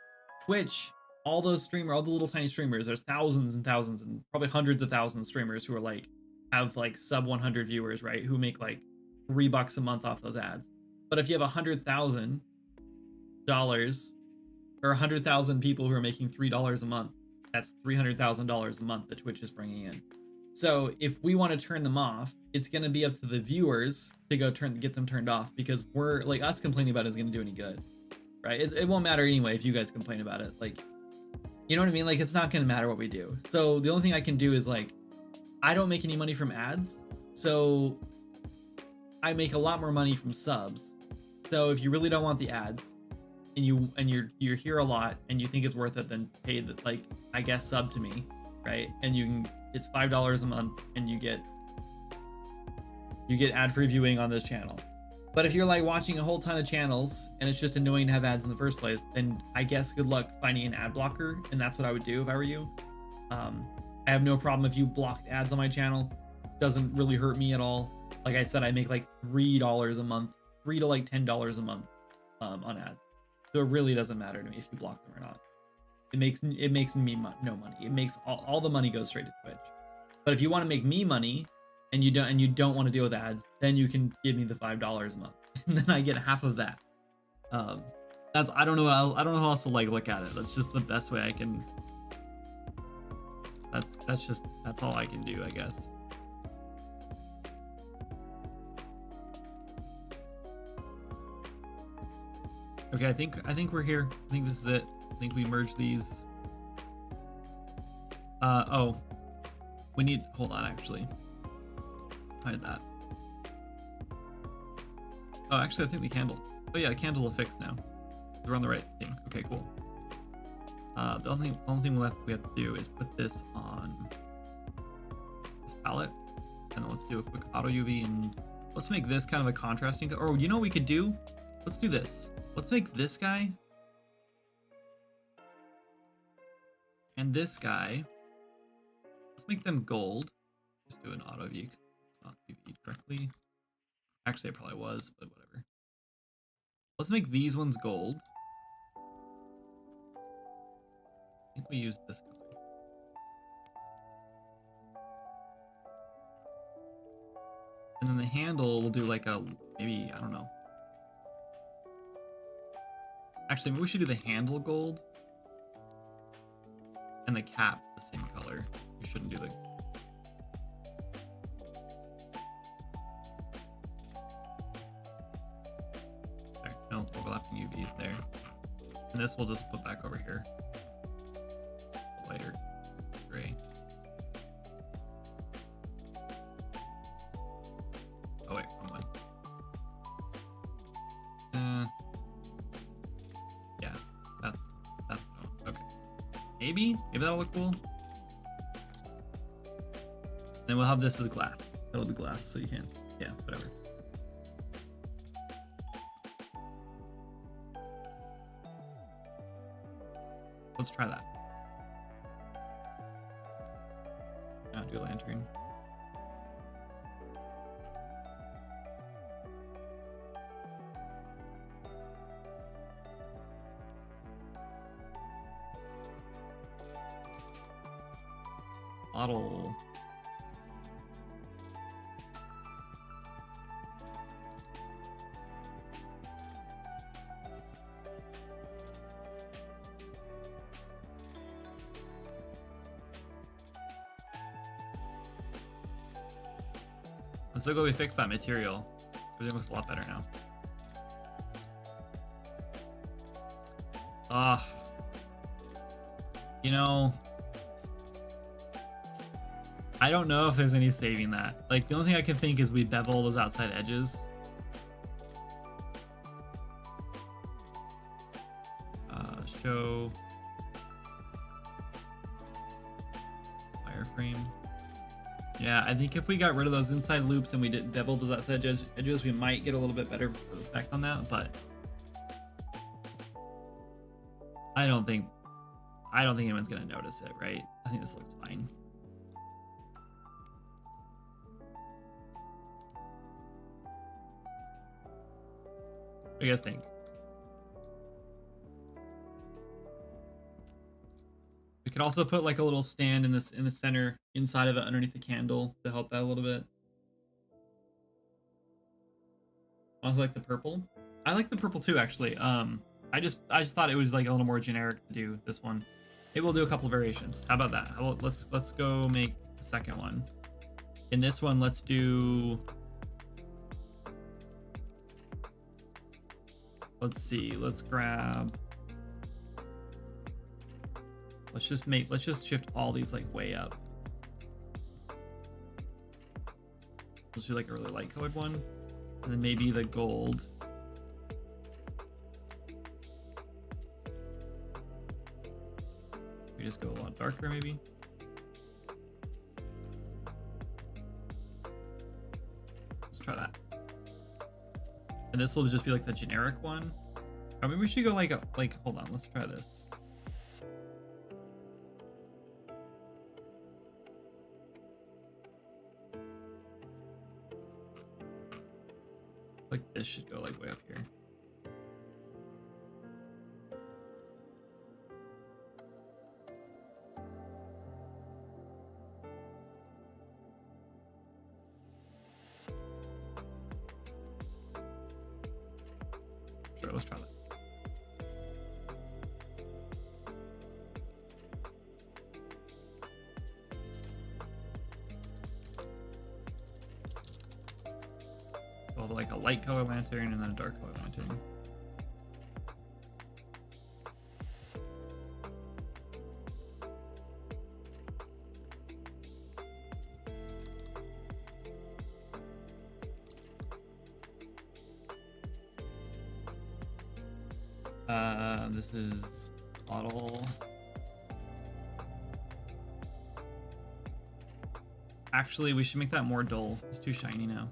Twitch, all the little tiny streamers, there's thousands and thousands and probably hundreds of thousands of streamers who are like, have like sub 100 viewers, right? Who make like $3 a month off those ads. But if you have $100,000 or 100,000 people who are making $3 a month, that's $300,000 a month that Twitch is bringing in. So if we want to turn them off, it's going to be up to the viewers to go get them turned off, because we're like, us complaining about it is going to do any good, right? It won't matter anyway if you guys complain about it. Like, you know what I mean? Like, it's not going to matter what we do. So the only thing I can do is like, I don't make any money from ads, so I make a lot more money from subs. So if you really don't want the ads, you're here a lot and you think it's worth it, then pay the, like, I guess, sub to me, right? And you can, it's $5 a month and you get ad-free viewing on this channel. But if you're like watching a whole ton of channels and it's just annoying to have ads in the first place, then I guess good luck finding an ad blocker, and that's what I would do if I were you. I have no problem if you blocked ads on my channel. Doesn't really hurt me at all. Like I said, I make like $3 a month, $3 to like $10 a month on ads. So it really doesn't matter to me if you block them or not. It makes me no money. It makes all the money goes straight to Twitch. But if you want to make me money and you don't want to deal with ads, then you can give me the $5 a month, and then I get half of that. That's, I don't know how else to like look at it. That's just the best way I can. That's all I can do, I guess. Okay, I think we're here. I think this is it. I think we merged these. Oh, we need, hold on, actually. Hide that. Oh, actually, I think the candle. Oh yeah, the candle will fix now. We're on the right thing. Okay, cool. The only thing left we have to do is put this on this palette, and then let's do a quick auto UV, and let's make this kind of a contrasting. Or you know what we could do? Let's do this. Let's make this guy and this guy. Let's make them gold. Just do an auto view. It's not UV'd correctly. Actually, it probably was, but whatever. Let's make these ones gold. I think we used this color. And then the handle we'll do like a, maybe, I don't know. Actually, maybe we should do the handle gold. And the cap the same color. We shouldn't do the... There, no overlapping UVs there. And this we'll just put back over here. Lighter gray. Oh wait, wrong one. Yeah, that's okay. Maybe that'll look cool. Then we'll have this as glass. It'll be glass, so you can, yeah, whatever. Let's try that. Not do a lantern. Bottle. I'm so glad we fixed that material. Everything looks a lot better now. You know, I don't know if there's any saving that. Like, the only thing I can think is we bevel those outside edges. Show wireframe. Yeah, I think if we got rid of those inside loops and we did bevel those outside edges, we might get a little bit better effect on that, but I don't think anyone's gonna notice it, right? I think this looks fine. What do you guys think? We could also put like a little stand in the center inside of it underneath the candle to help that a little bit. I also like the purple. I like the purple too, actually. I just thought it was like a little more generic to do this one. Maybe we'll do a couple of variations. How about that? How about let's go make the second one. In this one, let's do. Let's see. Let's grab. Let's just shift all these like way up. Let's do like a really light colored one, and then maybe the gold. just go a lot darker, maybe. Let's try that. And this will just be like the generic one. Or maybe we should go like hold on, let's try this. Like this should go like way up here. Sure, let's try that. So like a light color lantern and then a dark color lantern. This is bottle. Actually, we should make that more dull. It's too shiny now.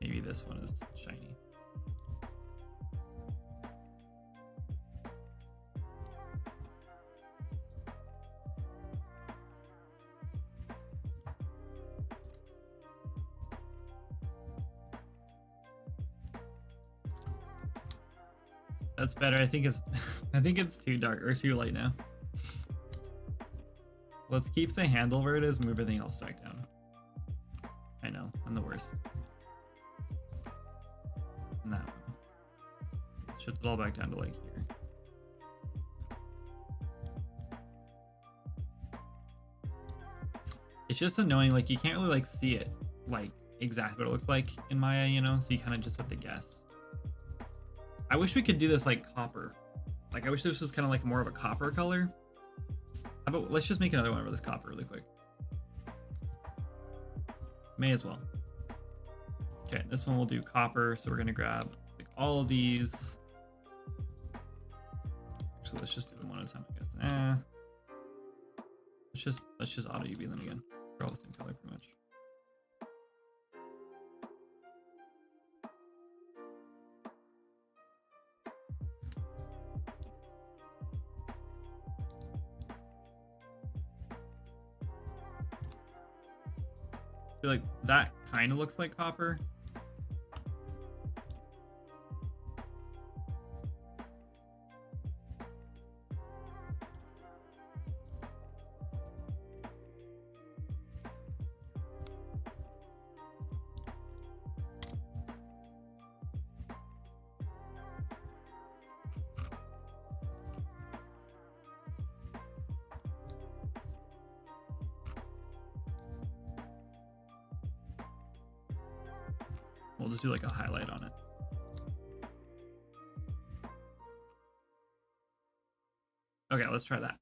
Maybe this one is shiny. That's better. I think it's I think it's too dark or too light now. Let's keep the handle where it is, move everything else back down. I know, I'm the worst. And that one. Shift it all back down to like here. It's just annoying, like you can't really like see it like exactly what it looks like in Maya, you know, so you kind of just have to guess. I wish we could do this like copper. Like I wish this was kind of like more of a copper color. How about let's just make another one with this copper really quick. May as well. Okay, this one we'll do copper, so we're gonna grab like all of these. Actually, let's just do them one at a time, I guess. Let's just auto UV them again. They're all the same color pretty much. I feel like that kind of looks like copper. We'll just do like a highlight on it. Okay, let's try that.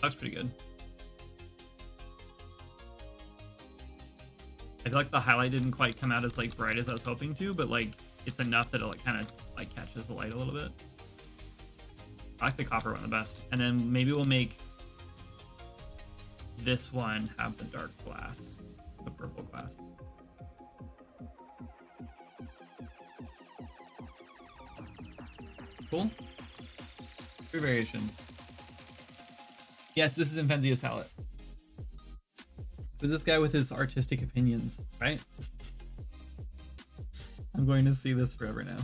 Looks pretty good. I feel like the highlight didn't quite come out as like bright as I was hoping to, but like it's enough that it like kind of like catches the light a little bit. I like the copper one the best. And then maybe we'll make this one have the dark glass, the purple glass. Cool. 3 variations. Yes, this is Infenzia's palette. Who's this guy with his artistic opinions, right? I'm going to see this forever now.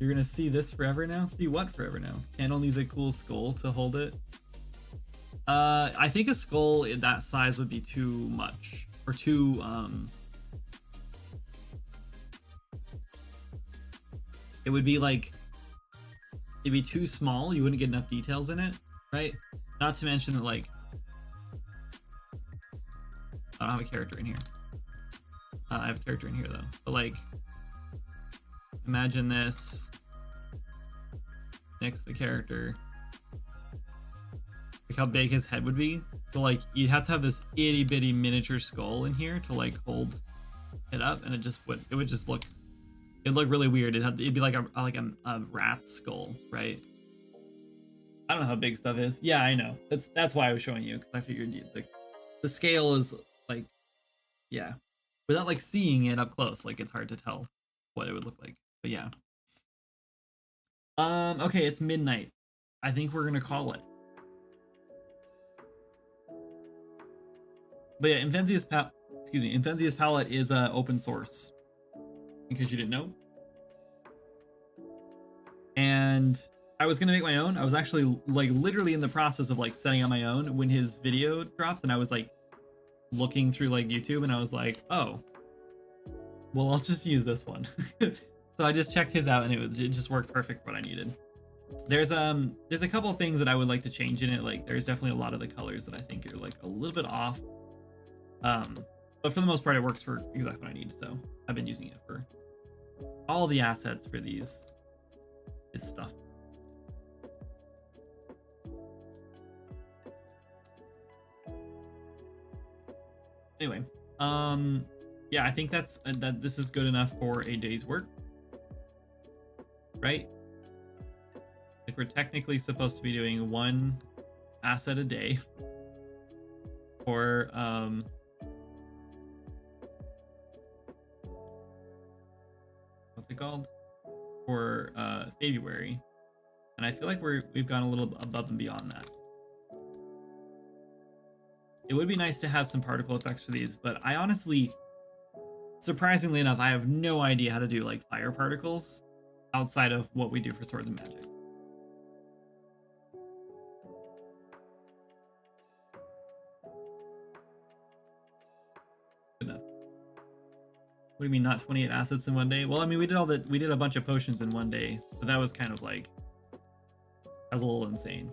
You're gonna see this forever now? See what forever now? Candle needs a cool skull to hold it. I think a skull in that size would be too much. Or too, it would be like, it'd be too small. You wouldn't get enough details in it, right? Not to mention that, like, I don't have a character in here. I have a character in here though. But like, imagine this next to the character. Like how big his head would be. So like, you'd have to have this itty bitty miniature skull in here to like hold it up, and it would just look, it'd look really weird. It'd be like a rat skull, right? I don't know how big stuff is. Yeah, I know. That's why I was showing you, because I figured the scale is like, yeah, without like seeing it up close, like it's hard to tell what it would look like. But yeah. Okay, it's midnight. I think we're gonna call it. But yeah, Invenzia's palette is open source, in case you didn't know. And I was gonna make my own. I was actually like literally in the process of like setting up my own when his video dropped, and I was like looking through like YouTube, and I was like, oh, well, I'll just use this one. So I just checked his out, and it just worked perfect for what I needed. There's a couple of things that I would like to change in it. Like there's definitely a lot of the colors that I think are like a little bit off. But for the most part, it works for exactly what I need. So I've been using it for all the assets for this stuff. Anyway, yeah, I think that this is good enough for a day's work, right? Like we're technically supposed to be doing one asset a day, or what's it called, for February, and I feel like we've gone a little above and beyond that. It would be nice to have some particle effects for these, but I honestly, surprisingly enough, I have no idea how to do like fire particles outside of what we do for Swords and Magic. Good enough. What do you mean, not 28 assets in one day? Well, I mean, we did a bunch of potions in one day, but that was kind of like, that was a little insane.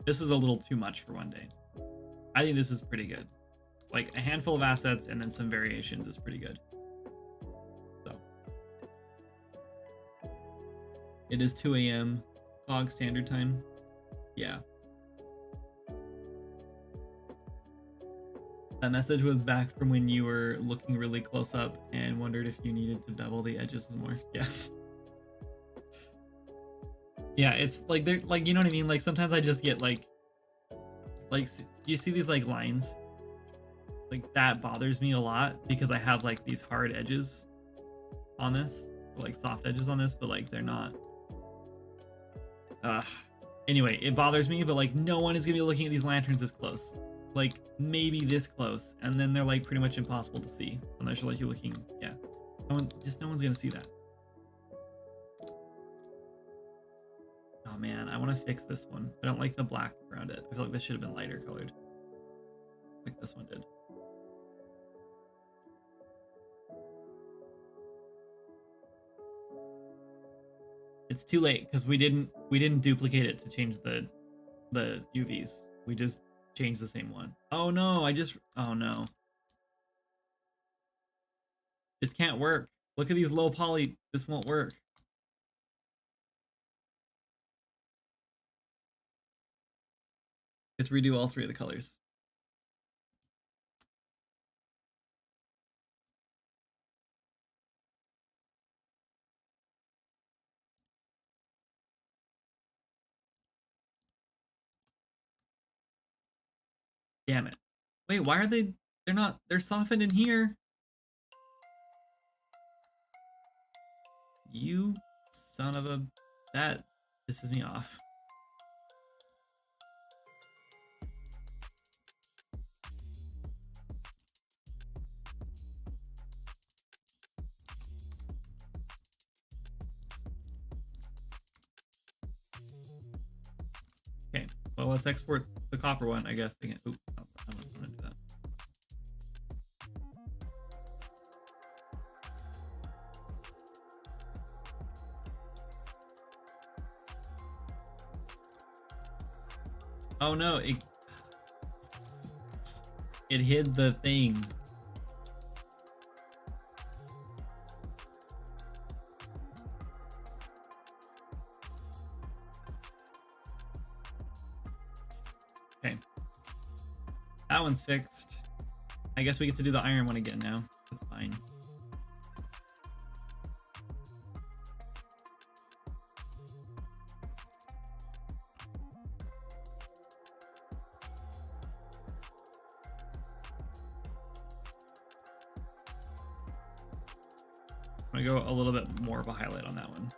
This is a little too much for one day. I think this is pretty good. Like a handful of assets and then some variations is pretty good. So it is 2 a.m. Clog Standard Time. Yeah. That message was back from when you were looking really close up and wondered if you needed to bevel the edges more. Yeah. Yeah, it's like they're like, you know what I mean? Like sometimes I just get like you see these like lines, like that bothers me a lot because I have like these hard edges on this, like soft edges on this, but like they're not. Anyway, it bothers me, but like no one is gonna be looking at these lanterns this close, like maybe this close, and then they're like pretty much impossible to see unless you're like you're looking. Yeah, no one's gonna see that. Oh man, I want to fix this one. I don't like the black around it. I feel like this should have been lighter colored, like this one did. It's too late because we didn't duplicate it to change the UVs. We just changed the same one. Oh no, oh no. This can't work. Look at these low poly. This won't work. Let's redo all three of the colors. Damn it. Wait, why are they're not, they're softened in here? You son of a, that pisses me off. Well, let's export the copper one, I guess. Again. Ooh, I don't want to do that. Oh no, it hid the thing. Okay. That one's fixed. I guess we get to do the iron one again now. That's fine. I'm gonna go a little bit more of a highlight on that one.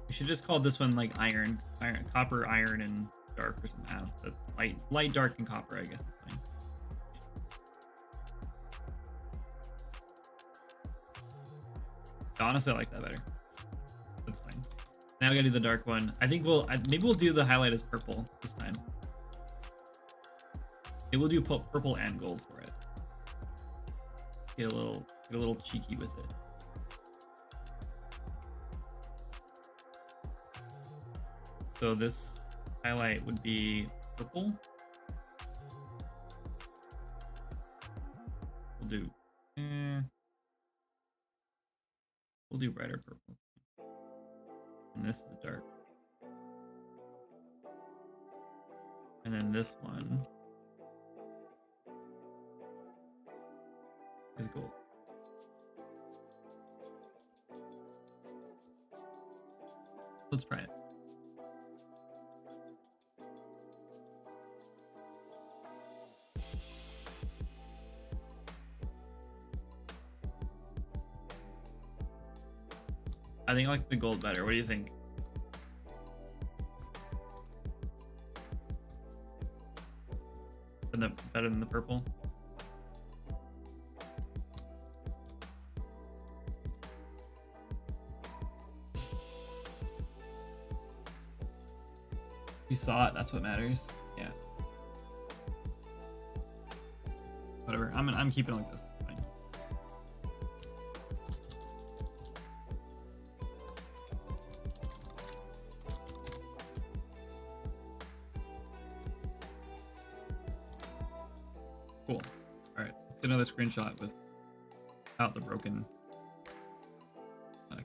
We should just call this one like iron, copper, iron, and dark or something. I don't know. That's light, dark, and copper. I guess is fine. Honestly, I like that better. That's fine. Now we gotta do the dark one. I think maybe we'll do the highlight as purple this time. It will do purple and gold for it. Get a little cheeky with it. So this highlight would be purple. We'll do we'll do brighter purple. And this is dark. And then this one is gold. Let's try it. I think I like the gold better. What do you think? Better than the purple? You saw it, that's what matters. Yeah. Whatever. I'm keeping it like this. Fine. Cool. All right, let's get another screenshot without the broken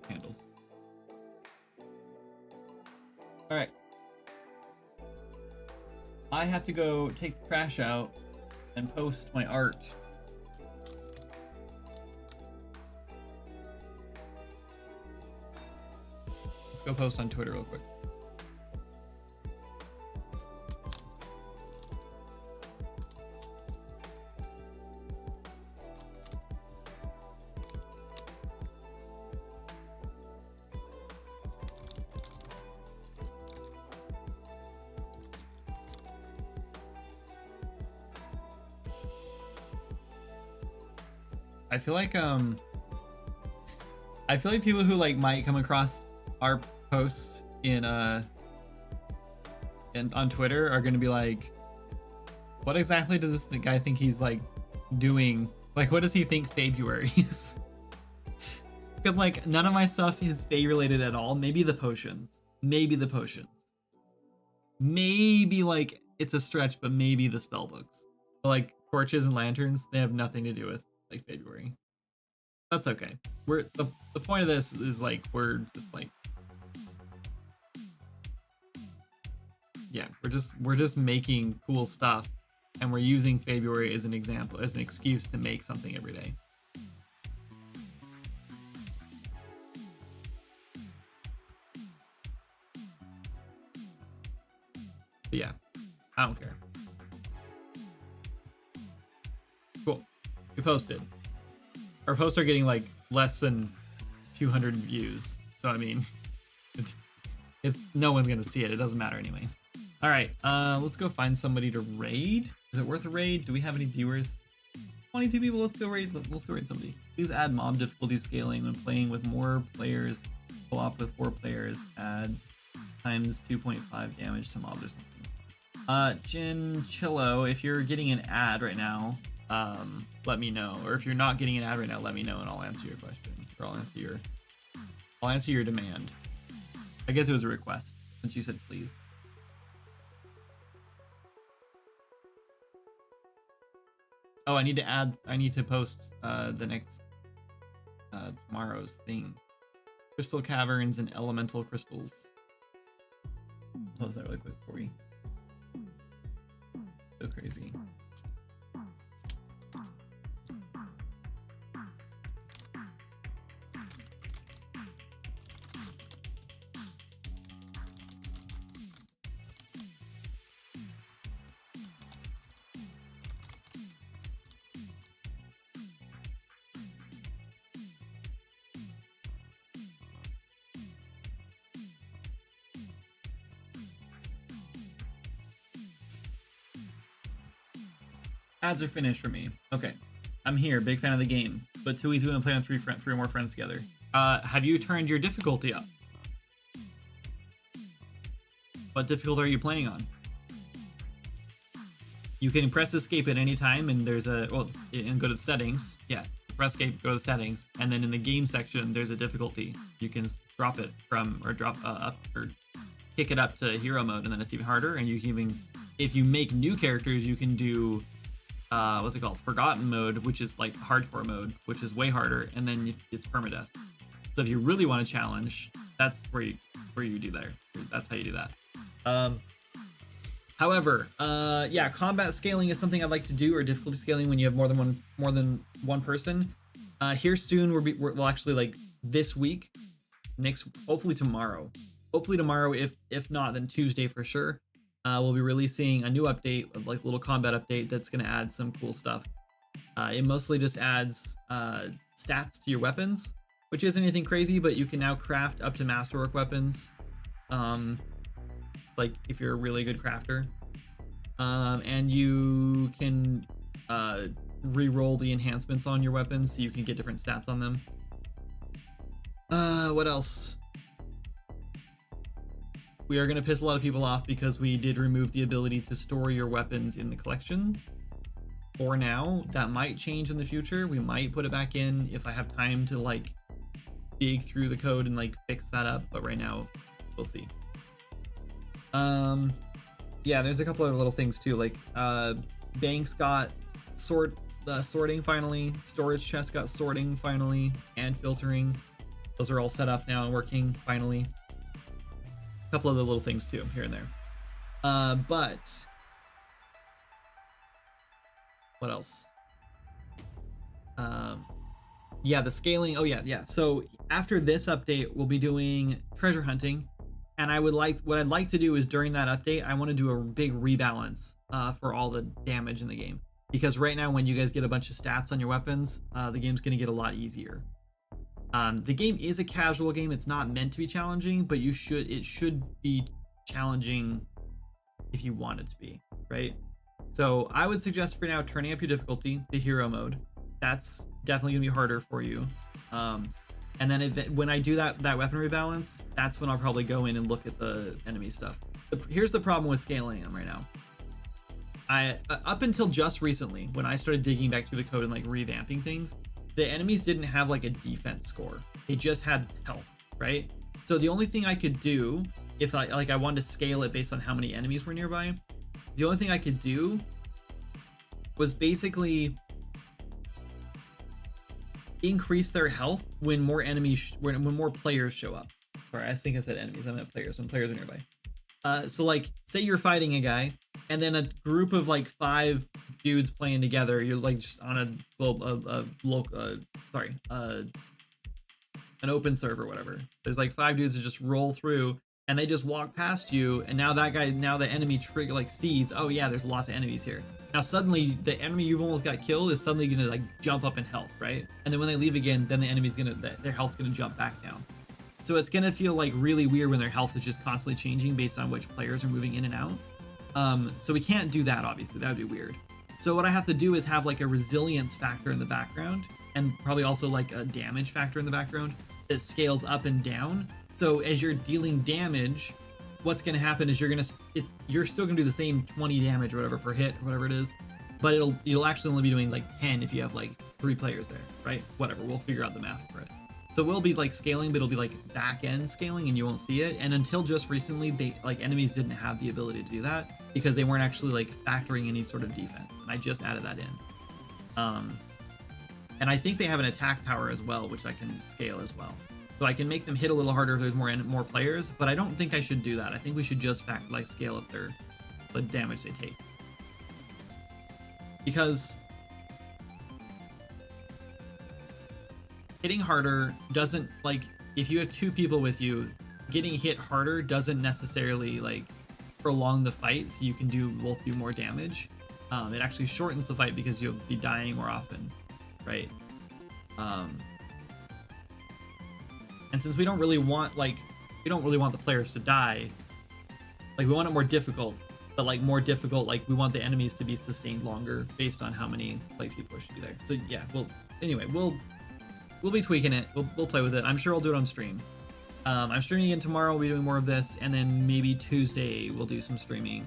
candles. All right. I have to go take the trash out and post my art. Let's go post on Twitter real quick. I feel like people who like might come across our posts in on Twitter are gonna be like, what exactly does this guy think he's like doing? Like, what does he think Faebruary is? Because like none of my stuff is Fae related at all. Maybe the potions. Maybe like it's a stretch, but maybe the spell books. But like torches and lanterns, they have nothing to do with like Faebruary. That's okay. We're the point of this is like we're just like, yeah, we're just making cool stuff, and we're using Faebruary as an example, as an excuse to make something every day. But yeah, I don't care. Cool. We posted. Our posts are getting like less than 200 views. So I mean, it's no one's gonna see it. It doesn't matter anyway. All right, let's go find somebody to raid. Is it worth a raid? Do we have any viewers? 22 people. Let's go raid somebody. Please add mob difficulty scaling when playing with more players. Co-op with 4 players adds times 2.5 damage to mobs or something. Chinchillo, if you're getting an ad right now, let me know. Or if you're not getting an ad right now, let me know and I'll answer your question. Or I'll answer your demand. I guess it was a request since you said please. Oh, I need to post the next tomorrow's things. Crystal caverns and elemental crystals. I'll close that really quick for you. So crazy. Ads are finished for me. Okay. I'm here, big fan of the game, but too easy when I'm playing with three or more friends together. Have you turned your difficulty up? What difficulty are you playing on? You can press escape at any time, and there's and go to the settings. Yeah, press escape, go to the settings, and then in the game section, there's a difficulty. You can drop it up or kick it up to hero mode, and then it's even harder. And you can even, if you make new characters, you can do what's it called? Forgotten mode, which is like hardcore mode, which is way harder, and then it's permadeath. So if you really want to challenge, that's where you do that. That's how you do that. However, yeah, combat scaling is something I'd like to do, or difficulty scaling when you have more than one person. Here soon, we'll actually, like, this week, hopefully tomorrow, if not, then Tuesday for sure. We'll be releasing a new update, like a little combat update that's going to add some cool stuff. It mostly just adds stats to your weapons, which isn't anything crazy, but you can now craft up to masterwork weapons. Like if you're a really good crafter. And you can re-roll the enhancements on your weapons so you can get different stats on them. What else? We are going to piss a lot of people off because we did remove the ability to store your weapons in the collection. For now, that might change in the future. We might put it back in if I have time to, like, dig through the code and, like, fix that up. But right now, we'll see. Yeah, there's a couple other little things too. Like, banks got sorting finally. Storage chests got sorting finally, and filtering. Those are all set up now and working finally. Couple other little things too, here and there. But what else? Yeah, the scaling. Oh yeah. So after this update, we'll be doing treasure hunting, and what I'd like to do is during that update, I want to do a big rebalance for all the damage in the game, because right now when you guys get a bunch of stats on your weapons, the game's gonna get a lot easier. The game is a casual game. It's not meant to be challenging, but it should be challenging if you want it to be, right? So I would suggest for now turning up your difficulty to hero mode. That's definitely gonna be harder for you. And then when I do that weapon rebalance, that's when I'll probably go in and look at the enemy stuff. Here's the problem with scaling them right now. Up until just recently, when I started digging back through the code and like revamping things, the enemies didn't have like a defense score. They just had health, right? So the only thing I could do if I wanted to scale it based on how many enemies were nearby, the only thing I could do was basically increase their health when more players show up. Sorry, I think I said enemies. I meant players, when players are nearby. So like, say you're fighting a guy, and then a group of like 5 dudes playing together. You're like just on an open server or whatever. There's like 5 dudes that just roll through, and they just walk past you, and now the enemy trigger like sees, oh yeah, there's lots of enemies here. Now suddenly the enemy you've almost got killed is suddenly gonna like jump up in health, right? And then when they leave again, then the enemy's their health's gonna jump back down. So it's gonna feel like really weird when their health is just constantly changing based on which players are moving in and out. So we can't do that, obviously. That would be weird. So what I have to do is have like a resilience factor in the background, and probably also like a damage factor in the background that scales up and down. So as you're dealing damage, what's going to happen is you're still going to do the same 20 damage or whatever per hit or whatever it is, but you'll actually only be doing like 10 if you have like 3 players there, right? Whatever, we'll figure out the math for it. So we'll be like scaling, but it'll be like back end scaling and you won't see it. And until just recently, enemies didn't have the ability to do that because they weren't actually like factoring any sort of defense. And I just added that in. And I think they have an attack power as well, which I can scale as well. So I can make them hit a little harder if there's more players, but I don't think I should do that. I think we should just scale up the damage they take. Because hitting harder doesn't, like, if you have 2 people with you, getting hit harder doesn't necessarily like prolong the fight, so you can both do more damage. It actually shortens the fight because you'll be dying more often, right? And since we don't really want the players to die, like we want it more difficult, but like more difficult, like we want the enemies to be sustained longer based on how many like people should be there. So yeah, we'll be tweaking it. We'll play with it. I'm sure I'll do it on stream. I'm streaming again tomorrow. We'll be doing more of this, and then maybe Tuesday we'll do some streaming.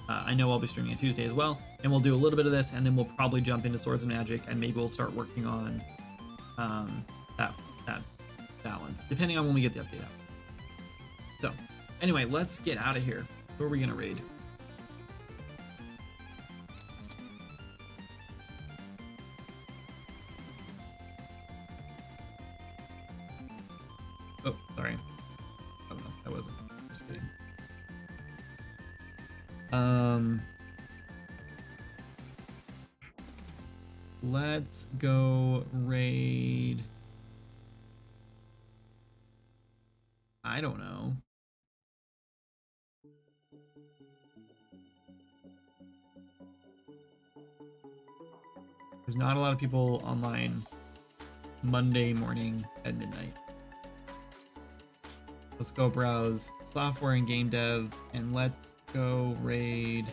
I know I'll be streaming on Tuesday as well, and we'll do a little bit of this, and then we'll probably jump into Swords and Magic, and maybe we'll start working on that balance, depending on when we get the update out. So, anyway, let's get out of here. Who are we gonna raid? Oh, sorry. Oh no, that wasn't. Just kidding. Let's go raid. I don't know. There's not a lot of people online Monday morning at midnight. Let's go browse software and game dev, and let's go raid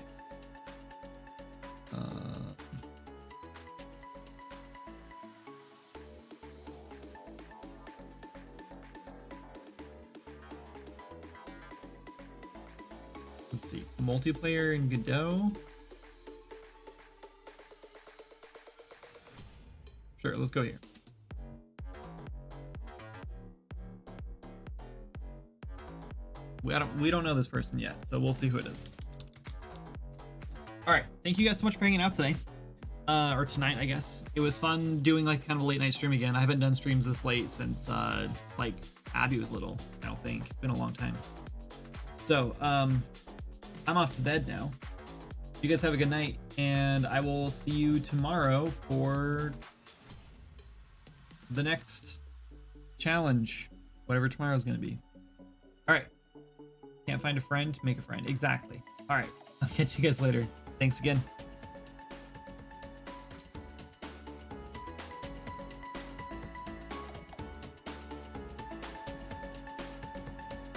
let's see, multiplayer in Godot. Sure, let's go here. We don't know this person yet, so we'll see who it is. All right, thank you guys so much for hanging out today, or tonight, I guess. It was fun doing like kind of a late night stream again. I haven't done streams this late since like Abby was little. I don't think it's been a long time. So I'm off to bed now. You guys have a good night, and I will see you tomorrow for the next challenge, whatever tomorrow's gonna be. All right. Can't find a friend? Make a friend. Exactly. All right. I'll catch you guys later. Thanks again.